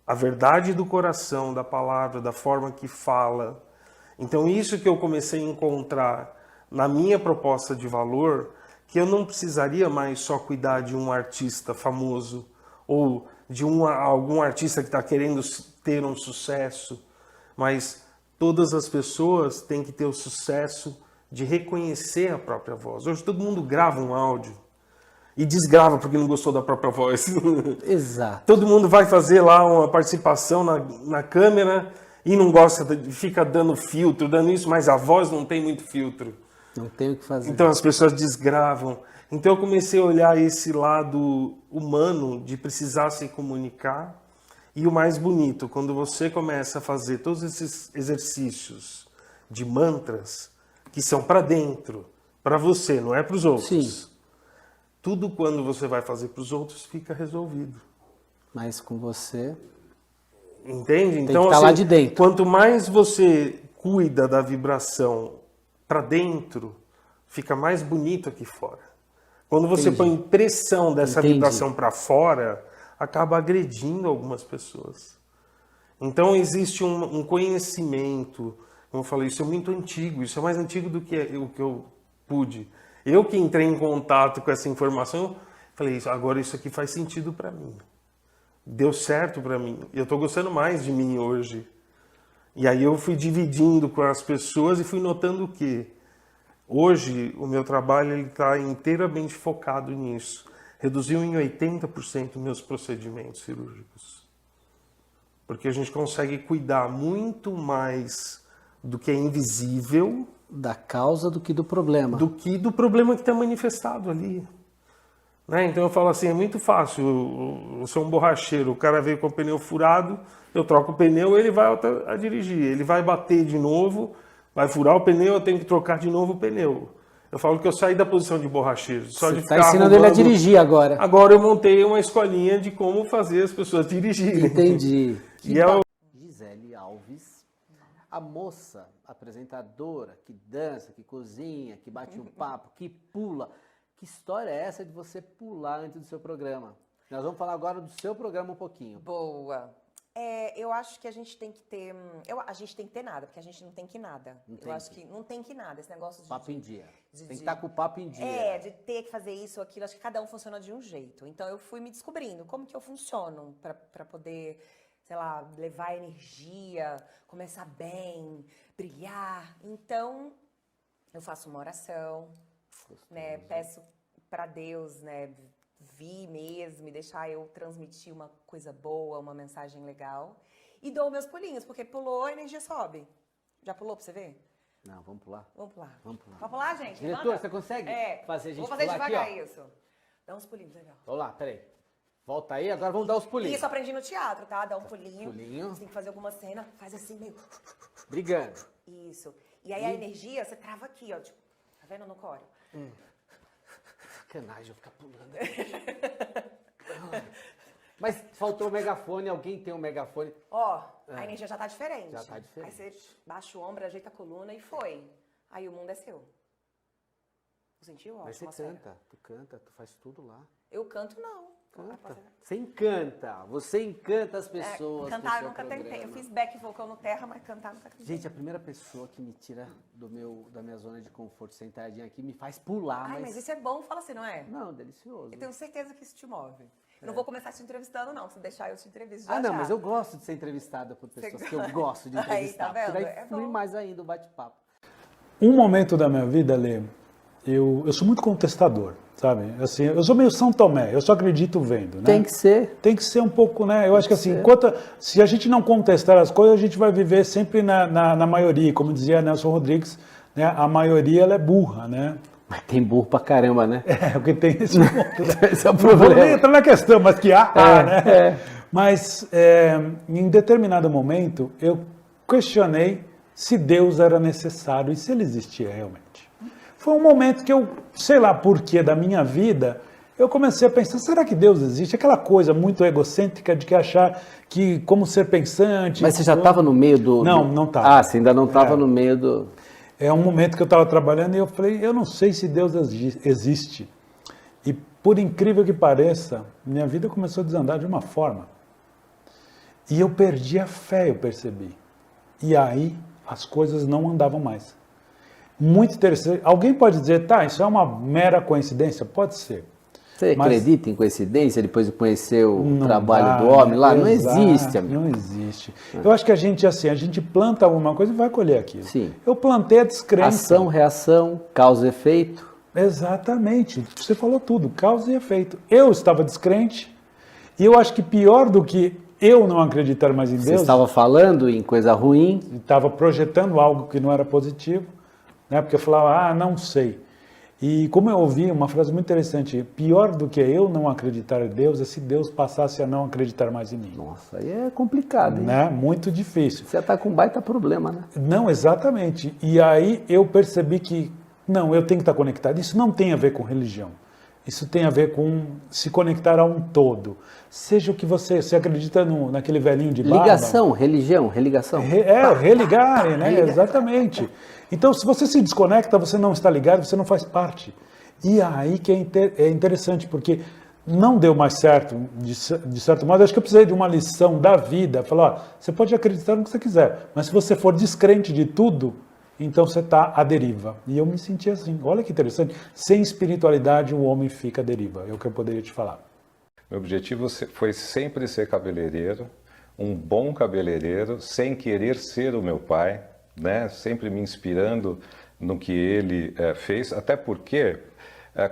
a verdade do coração, da palavra, da forma que fala. Então, isso que eu comecei a encontrar na minha proposta de valor, que eu não precisaria mais só cuidar de um artista famoso ou de algum artista que está querendo ter um sucesso, mas todas as pessoas têm que ter o sucesso de reconhecer a própria voz. Hoje todo mundo grava um áudio e desgrava porque não gostou da própria voz. Exato. Todo mundo vai fazer lá uma participação na câmera e não gosta, fica dando filtro, dando isso, mas a voz não tem muito filtro. Não tem o que fazer. Então as pessoas desgravam. Então eu comecei a olhar esse lado humano de precisar se comunicar. E o mais bonito, quando você começa a fazer todos esses exercícios de mantras, que são para dentro, para você, não é para os outros. Sim. Tudo quando você vai fazer para os outros fica resolvido. Mas com você... Entende? Tem então, que estar lá de dentro. Quanto mais você cuida da vibração para dentro, fica mais bonito aqui fora. Quando você põe pressão dessa vibração para fora, acaba agredindo algumas pessoas. Então existe um conhecimento, como eu falei, isso é muito antigo, isso é mais antigo do que o que eu pude. Eu que entrei em contato com essa informação, falei, agora isso aqui faz sentido para mim. Deu certo para mim. Eu estou gostando mais de mim hoje. E aí eu fui dividindo com as pessoas e fui notando o quê? Hoje, o meu trabalho está inteiramente focado nisso. Reduziu em 80% meus procedimentos cirúrgicos. Porque a gente consegue cuidar muito mais do que é invisível. Da causa do que do problema. Do que do problema que está manifestado ali. Né? Então eu falo assim, é muito fácil. Eu sou um borracheiro, o cara veio com o pneu furado, eu troco o pneu, ele vai a dirigir. Ele vai bater de novo, vai furar o pneu, eu tenho que trocar de novo o pneu. Eu falo que eu saí da posição de borracheiro. Só de ficar ensinando ele a dirigir agora. Agora eu montei uma escolinha de como fazer as pessoas dirigirem. Entendi. Gisele Alves, a moça apresentadora que dança, que cozinha, que bate um papo, que pula. Que história é essa de você pular antes do seu programa? Nós vamos falar agora do seu programa um pouquinho. Boa. Eu acho que a gente tem que ter... a gente tem que ter nada, porque a gente não tem que nada. Eu acho que não tem que nada, esse negócio de... Papo em dia. Tem que estar com o papo em dia. De ter que fazer isso ou aquilo. Acho que cada um funciona de um jeito. Então eu fui me descobrindo como que eu funciono para poder, sei lá, levar energia, começar bem, brilhar. Então eu faço uma oração, né? Peço para Deus, né? Vir mesmo e deixar eu transmitir uma coisa boa, uma mensagem legal. E dou meus pulinhos, porque pulou, a energia sobe. Já pulou pra você ver? Não, vamos pular. Vamos pular. Vamos pular. Vamos pular, gente? Diretor, manda. você consegue fazer a gente Vou fazer pular devagar aqui, ó? isso. Dá uns pulinhos, legal. Vamos lá, peraí. Volta aí, agora vamos dar os pulinhos. Isso, aprendi no teatro, tá? Dá um pulinho. Pulinho. Você tem que fazer alguma cena, faz assim meio... Brigando. Isso. E aí a energia, você trava aqui, ó. Tipo, tá vendo no core? Sacanagem, eu ficar pulando aqui. Mas faltou o megafone, alguém tem um megafone? Ó, a energia já tá diferente. Já tá diferente. Aí você baixa o ombro, ajeita a coluna e foi. Aí o mundo é seu. Sentiu? Ó, mas você canta, tu faz tudo lá. Eu canto não. Canta. Você encanta, você encanta as pessoas. Cantar eu nunca tentei. Eu fiz back vocal no terra, mas cantar nunca tentei. Gente, a primeira pessoa que me tira da minha zona de conforto sentadinha aqui me faz pular. Ai, mas isso é bom, fala assim, não é? Não, delicioso. Eu tenho certeza que isso te move. Eu não vou começar te entrevistando, não. Se deixar, eu te entrevisto já. Não, mas eu gosto de ser entrevistada por pessoas que eu gosto de entrevistar. Aí, tá vendo? Daí flui mais ainda o bate-papo. Um momento da minha vida, Lê, eu sou muito contestador, sabe? Assim, eu sou meio São Tomé, eu só acredito vendo, né? Tem que ser. Tem que ser um pouco, né? Eu acho que assim, se a gente não contestar as coisas, a gente vai viver sempre na maioria. Como dizia Nelson Rodrigues, né? A maioria ela é burra, né? Mas tem burro pra caramba, né? Porque tem esse ponto, né? Esse é o problema. Não vou nem entrar na questão, mas que há, né? Mas em determinado momento, eu questionei se Deus era necessário e se ele existia realmente. Foi um momento que eu, sei lá por que da minha vida, eu comecei a pensar, será que Deus existe? Aquela coisa muito egocêntrica de que achar que, como ser pensante... Mas você já estava no meio do... Não estava. Ah, você ainda não estava no meio do... É um momento que eu estava trabalhando e eu falei, eu não sei se Deus existe. E por incrível que pareça, minha vida começou a desandar de uma forma. E eu perdi a fé, eu percebi. E aí as coisas não andavam mais. Muito interessante. Alguém pode dizer, tá, isso é uma mera coincidência? Pode ser. Você acredita em coincidência depois de conhecer o trabalho do homem lá? Não existe, amigo. Não existe. Eu acho que a gente planta alguma coisa e vai colher aquilo. Sim. Eu plantei a descrença. Ação, reação, causa e efeito. Exatamente. Você falou tudo, causa e efeito. Eu estava descrente e eu acho que pior do que eu não acreditar mais em Deus... Você estava falando em coisa ruim. Estava projetando algo que não era positivo, né? Porque eu falava, não sei. E como eu ouvi uma frase muito interessante, pior do que eu não acreditar em Deus é se Deus passasse a não acreditar mais em mim. Nossa, aí é complicado, hein? Né? Muito difícil. Você está com um baita problema, né? Não, exatamente. E aí eu percebi que, não, eu tenho que estar conectado. Isso não tem a ver com religião. Isso tem a ver com se conectar a um todo. Seja o que você acredita naquele velhinho de barba. Ligação, religião, religação. Religar, né? Exatamente. Então, se você se desconecta, você não está ligado, você não faz parte. E aí que é interessante, porque não deu mais certo, de certo modo. Acho que eu precisei de uma lição da vida. Falar, ó, você pode acreditar no que você quiser, mas se você for descrente de tudo, então você está à deriva. E eu me senti assim. Olha que interessante. Sem espiritualidade, o homem fica à deriva. É o que eu poderia te falar. Meu objetivo foi sempre ser cabeleireiro, um bom cabeleireiro, sem querer ser o meu pai, né? Sempre me inspirando no que ele fez. Até porque,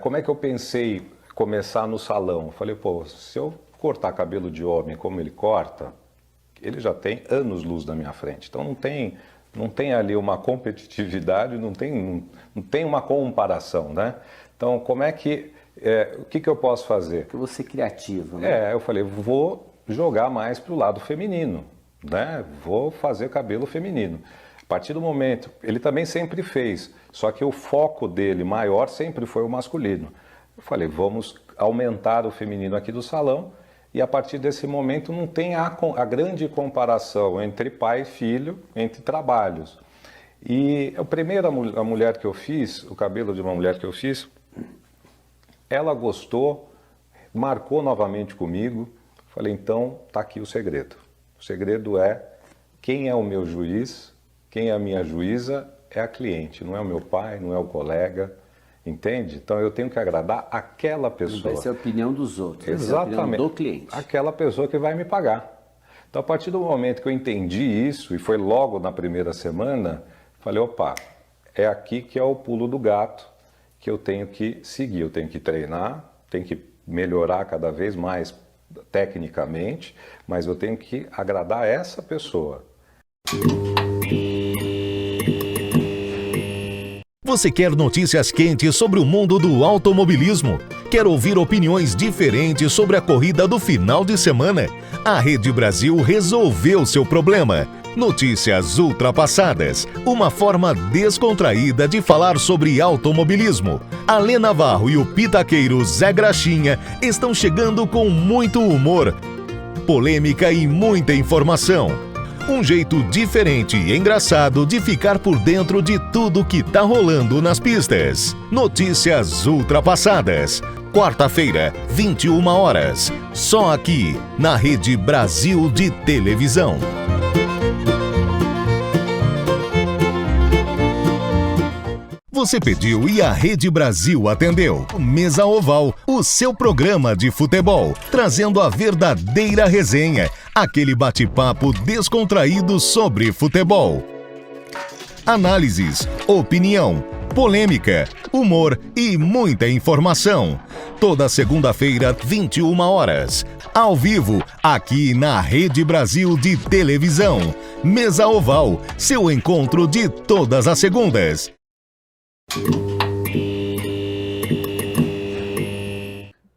como é que eu pensei começar no salão? Eu falei, pô, se eu cortar cabelo de homem como ele corta, ele já tem anos-luz na minha frente. Então não tem ali uma competitividade, não tem uma comparação, né? Então, como é que... o que eu posso fazer? Porque você é criativo, né? Eu falei, vou jogar mais para o lado feminino, né? Vou fazer cabelo feminino. A partir do momento... Ele também sempre fez, só que o foco dele maior sempre foi o masculino. Eu falei, vamos aumentar o feminino aqui do salão, e a partir desse momento não tem a grande comparação entre pai e filho, entre trabalhos. E a primeira mulher que eu fiz, o cabelo de uma mulher que eu fiz, ela gostou, marcou novamente comigo. Falei, então tá aqui o segredo. O segredo é quem é o meu juiz, quem é a minha juíza é a cliente, não é o meu pai, não é o colega. Entende? Então eu tenho que agradar aquela pessoa. Vai ser a opinião dos outros. Exatamente. Vai ser a opinião do cliente. Aquela pessoa que vai me pagar. Então a partir do momento que eu entendi isso, e foi logo na primeira semana, falei, opa, é aqui que é o pulo do gato que eu tenho que seguir. Eu tenho que treinar, tenho que melhorar cada vez mais tecnicamente, mas eu tenho que agradar essa pessoa. Você quer notícias quentes sobre o mundo do automobilismo? Quer ouvir opiniões diferentes sobre a corrida do final de semana? A Rede Brasil resolveu seu problema. Notícias ultrapassadas, uma forma descontraída de falar sobre automobilismo. A Lê Navarro e o pitaqueiro Zé Graxinha estão chegando com muito humor, polêmica e muita informação. Um jeito diferente e engraçado de ficar por dentro de tudo que tá rolando nas pistas. Notícias ultrapassadas. Quarta-feira, 21 horas. Só aqui, na Rede Brasil de Televisão. Você pediu e a Rede Brasil atendeu. Mesa Oval, o seu programa de futebol, trazendo a verdadeira resenha, aquele bate-papo descontraído sobre futebol. Análises, opinião, polêmica, humor e muita informação. Toda segunda-feira, 21 horas. Ao vivo, aqui na Rede Brasil de Televisão. Mesa Oval, seu encontro de todas as segundas.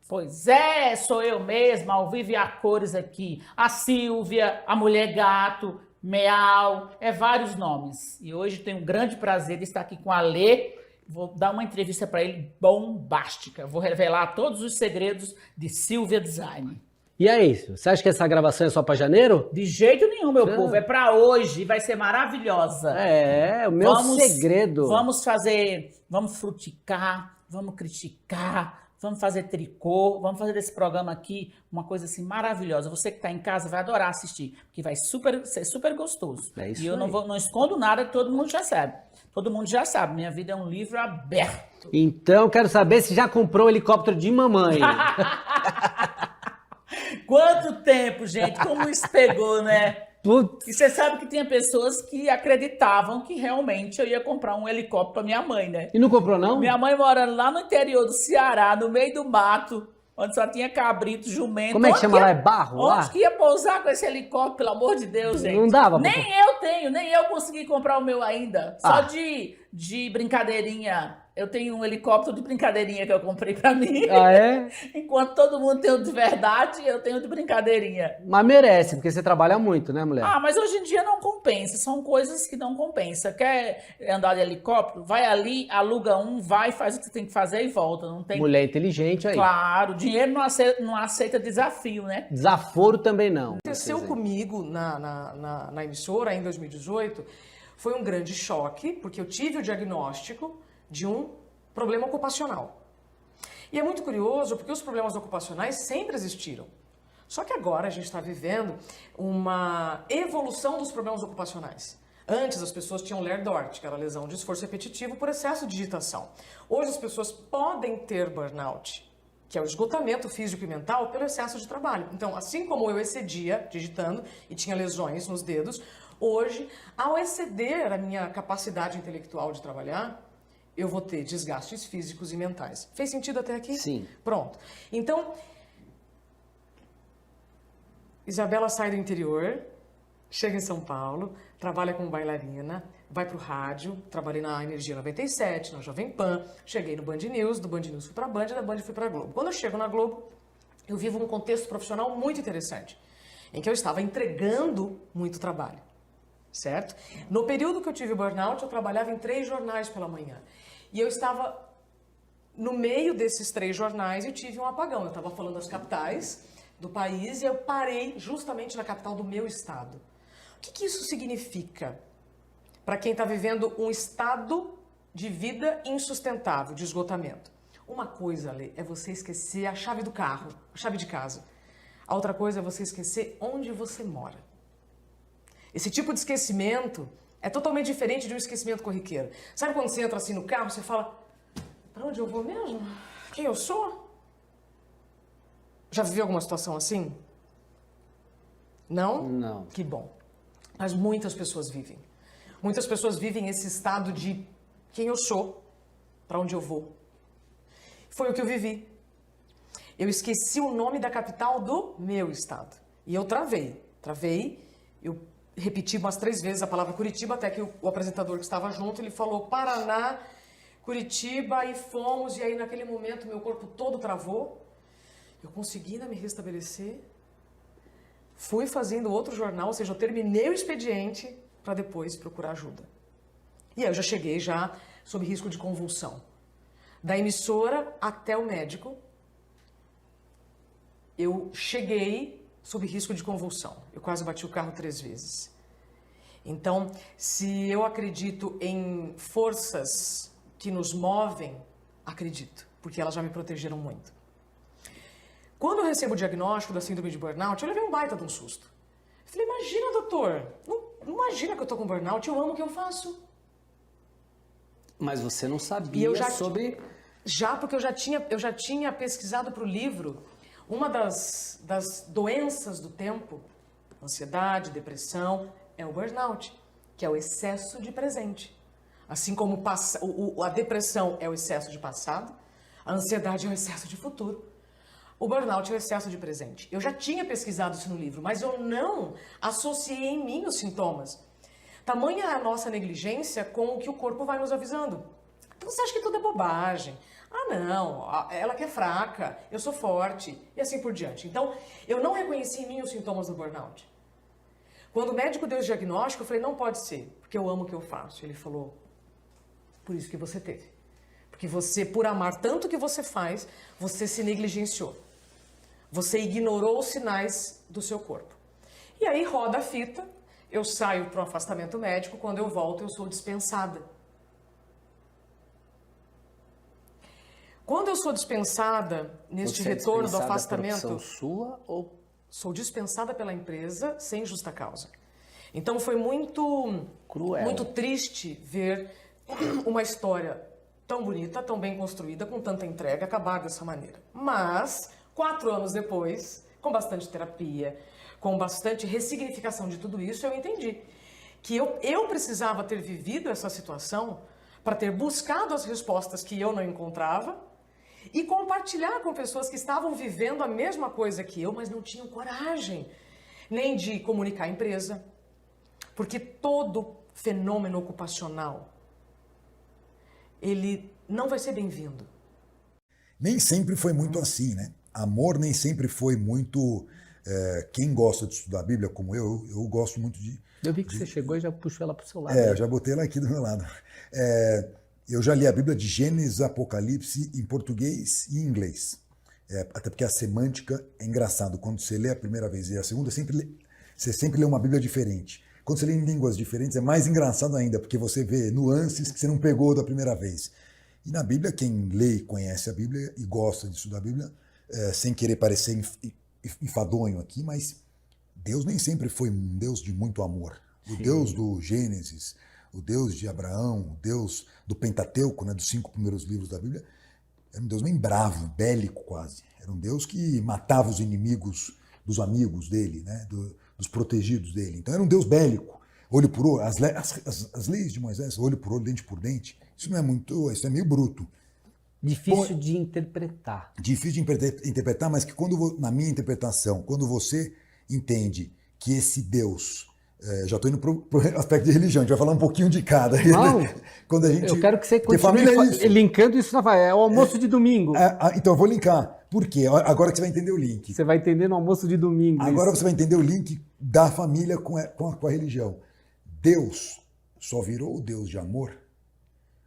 Pois é, sou eu mesma, ao vivo e a cores aqui. A Silvia, a Mulher Gato, Meal, vários nomes. E hoje tenho um grande prazer de estar aqui com a Lê. Vou dar uma entrevista para ele bombástica. Vou revelar todos os segredos de Silvia Design. E aí, você acha que essa gravação é só para janeiro? De jeito nenhum, meu povo. É para hoje e vai ser maravilhosa. O meu segredo. Vamos fruticar, vamos criticar, vamos fazer tricô, vamos fazer desse programa aqui uma coisa assim maravilhosa. Você que está em casa vai adorar assistir, porque vai ser super gostoso. É isso e eu aí. não escondo nada que todo mundo já sabe. Todo mundo já sabe, minha vida é um livro aberto. Então, quero saber se já comprou um helicóptero de mamãe. Quanto tempo, gente, como isso pegou, né? Putz. E você sabe que tinha pessoas que acreditavam que realmente eu ia comprar um helicóptero para minha mãe, né? E não comprou, não? Minha mãe mora lá no interior do Ceará, no meio do mato, onde só tinha cabrito, jumento. Como é que chama lá? É barro? Onde que ia pousar com esse helicóptero, pelo amor de Deus, gente? Não dava. Nem eu tenho, nem eu consegui comprar o meu ainda. Só de brincadeirinha Eu tenho um helicóptero de brincadeirinha que eu comprei pra mim. Ah, é? Enquanto todo mundo tem o de verdade, eu tenho o de brincadeirinha. Mas merece, porque você trabalha muito, né, mulher? Ah, mas hoje em dia não compensa. São coisas que não compensa. Quer andar de helicóptero? Vai ali, aluga um, vai, faz o que você tem que fazer e volta. Não tem... Mulher inteligente aí. Claro, dinheiro não aceita desafio, né? Desaforo também não. Aconteceu comigo na emissora em 2018, foi um grande choque, porque eu tive o diagnóstico de um problema ocupacional. E é muito curioso, porque os problemas ocupacionais sempre existiram. Só que agora a gente está vivendo uma evolução dos problemas ocupacionais. Antes as pessoas tinham LER-DORT, que era lesão de esforço repetitivo por excesso de digitação. Hoje as pessoas podem ter burnout, que é o esgotamento físico e mental pelo excesso de trabalho. Então, assim como eu excedia digitando e tinha lesões nos dedos, hoje, ao exceder a minha capacidade intelectual de trabalhar, eu vou ter desgastes físicos e mentais. Fez sentido até aqui? Sim. Pronto. Então, Isabela sai do interior, chega em São Paulo, trabalha como bailarina, vai pro rádio, trabalhei na Energia 97, na Jovem Pan, cheguei no Band News, do Band News fui pra Band, da Band fui pra Globo. Quando eu chego na Globo, eu vivo um contexto profissional muito interessante, em que eu estava entregando muito trabalho, certo? No período que eu tive burnout, eu trabalhava em 3 jornais pela manhã. E eu estava no meio desses 3 jornais e tive um apagão. Eu estava falando das capitais do país e eu parei justamente na capital do meu estado. O que isso significa para quem está vivendo um estado de vida insustentável, de esgotamento? Uma coisa, Lê, é você esquecer a chave do carro, a chave de casa. A outra coisa é você esquecer onde você mora. Esse tipo de esquecimento é totalmente diferente de um esquecimento corriqueiro. Sabe quando você entra assim no carro, você fala, para onde eu vou mesmo? Quem eu sou? Já viveu alguma situação assim? Não? Não. Que bom. Mas muitas pessoas vivem. Muitas pessoas vivem esse estado de quem eu sou, para onde eu vou. Foi o que eu vivi. Eu esqueci o nome da capital do meu estado. E eu travei. Eu repeti umas 3 vezes a palavra Curitiba, até que o apresentador que estava junto, ele falou Paraná, Curitiba, e fomos. E aí, naquele momento, meu corpo todo travou. Eu consegui ainda me restabelecer. Fui fazendo outro jornal, ou seja, eu terminei o expediente para depois procurar ajuda. E aí eu já cheguei sob risco de convulsão. Da emissora até o médico, eu cheguei sob risco de convulsão. Eu quase bati o carro 3 vezes. Então, se eu acredito em forças que nos movem, acredito, porque elas já me protegeram muito. Quando eu recebo o diagnóstico da síndrome de burnout, eu levei um baita de um susto. Eu falei, imagina, doutor, não imagina que eu tô com burnout, eu amo o que eu faço. Mas você não sabia sobre... Porque eu já tinha pesquisado para o livro uma das doenças do tempo, ansiedade, depressão, é o burnout, que é o excesso de presente. Assim como a depressão é o excesso de passado, a ansiedade é o excesso de futuro. O burnout é o excesso de presente. Eu já tinha pesquisado isso no livro, mas eu não associei em mim os sintomas. Tamanha é a nossa negligência com o que o corpo vai nos avisando. Então você acha que tudo é bobagem. Ah, não, ela que é fraca, eu sou forte, e assim por diante. Então, eu não reconheci em mim os sintomas do burnout. Quando o médico deu o diagnóstico, eu falei, não pode ser, porque eu amo o que eu faço. Ele falou, por isso que você teve. Porque você, por amar tanto o que você faz, você se negligenciou. Você ignorou os sinais do seu corpo. E aí roda a fita, eu saio para um afastamento médico, quando eu volto eu sou dispensada. Quando eu sou dispensada, neste retorno do afastamento... Por opção sua ou... Sou dispensada pela empresa sem justa causa. Então foi muito cruel, muito triste ver uma história tão bonita, tão bem construída, com tanta entrega, acabar dessa maneira. Mas, 4 anos depois, com bastante terapia, com bastante ressignificação de tudo isso, eu entendi que eu precisava ter vivido essa situação para ter buscado as respostas que eu não encontrava e compartilhar com pessoas que estavam vivendo a mesma coisa que eu, mas não tinham coragem nem de comunicar à empresa, porque todo fenômeno ocupacional ele não vai ser bem-vindo. Nem sempre foi muito assim, né? Amor nem sempre foi muito... quem gosta de estudar a Bíblia, como eu gosto muito de... Eu vi que você chegou e já puxou ela para o seu lado. Eu já botei ela aqui do meu lado. Eu já li a Bíblia de Gênesis, Apocalipse em português e em inglês. Até porque a semântica é engraçado. Quando você lê a primeira vez e a segunda, você sempre lê uma Bíblia diferente. Quando você lê em línguas diferentes, é mais engraçado ainda, porque você vê nuances que você não pegou da primeira vez. E na Bíblia, quem lê e conhece a Bíblia e gosta de estudar a Bíblia, sem querer parecer enfadonho aqui, mas Deus nem sempre foi um Deus de muito amor. O Deus do Gênesis, o Deus de Abraão, o Deus do Pentateuco, né, dos 5 primeiros livros da Bíblia, era um Deus bem bravo, bélico quase. Era um Deus que matava os inimigos dos amigos dele, né, dos protegidos dele. Então era um Deus bélico. Olho por olho, as leis de Moisés, olho por olho, dente por dente, isso não é muito, isso é meio bruto. Difícil de interpretar. Difícil de interpretar, mas que na minha interpretação, quando você entende que esse Deus... já estou indo para o aspecto de religião, a gente vai falar um pouquinho de cada. Não, quando a gente, eu quero que você continue linkando isso, é o almoço de domingo. Então eu vou linkar. Por quê? Agora que você vai entender o link. Você vai entender no almoço de domingo. Agora você vai entender o link da família com a religião. Deus só virou o Deus de amor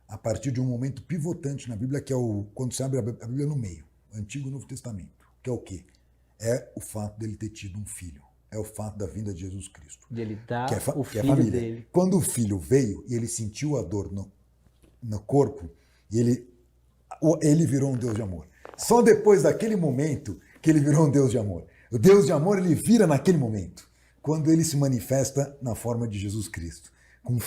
a partir de um momento pivotante na Bíblia, que é quando você abre a Bíblia no meio, o Antigo e o Novo Testamento. Que é o quê? É o fato dele ter tido um filho. É o fato da vinda de Jesus Cristo. De ele dar o filho filho dele. Quando o filho veio e ele sentiu a dor no corpo, e ele virou um Deus de amor. Só depois daquele momento que ele virou um Deus de amor. O Deus de amor ele vira naquele momento, quando ele se manifesta na forma de Jesus Cristo,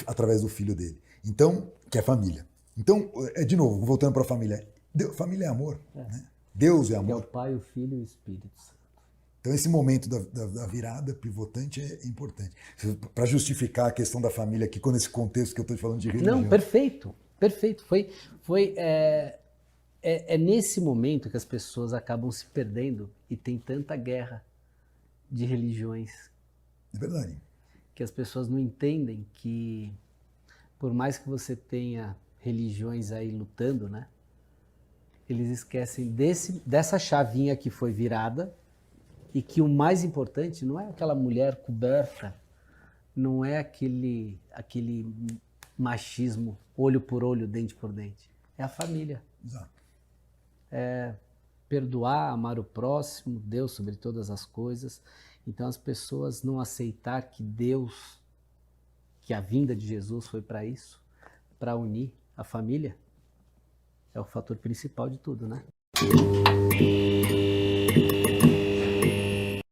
através do filho dele. Então, que é família. Então, de novo, voltando para a família. Família é amor. Né? Deus é amor. É o Pai, o Filho e o Espírito Santo. Então, esse momento da virada pivotante é importante. Para justificar a questão da família aqui, nesse contexto que eu estou falando de religião. Não, perfeito. Perfeito. É nesse momento que as pessoas acabam se perdendo e tem tanta guerra de religiões. É verdade. Que as pessoas não entendem que, por mais que você tenha religiões aí lutando, né? Eles esquecem dessa chavinha que foi virada. E que o mais importante não é aquela mulher coberta, não é aquele machismo, olho por olho, dente por dente. É a família. Exato. É perdoar, amar o próximo, Deus sobre todas as coisas. Então as pessoas não aceitar que Deus, que a vinda de Jesus foi para isso, para unir a família, é o fator principal de tudo, né?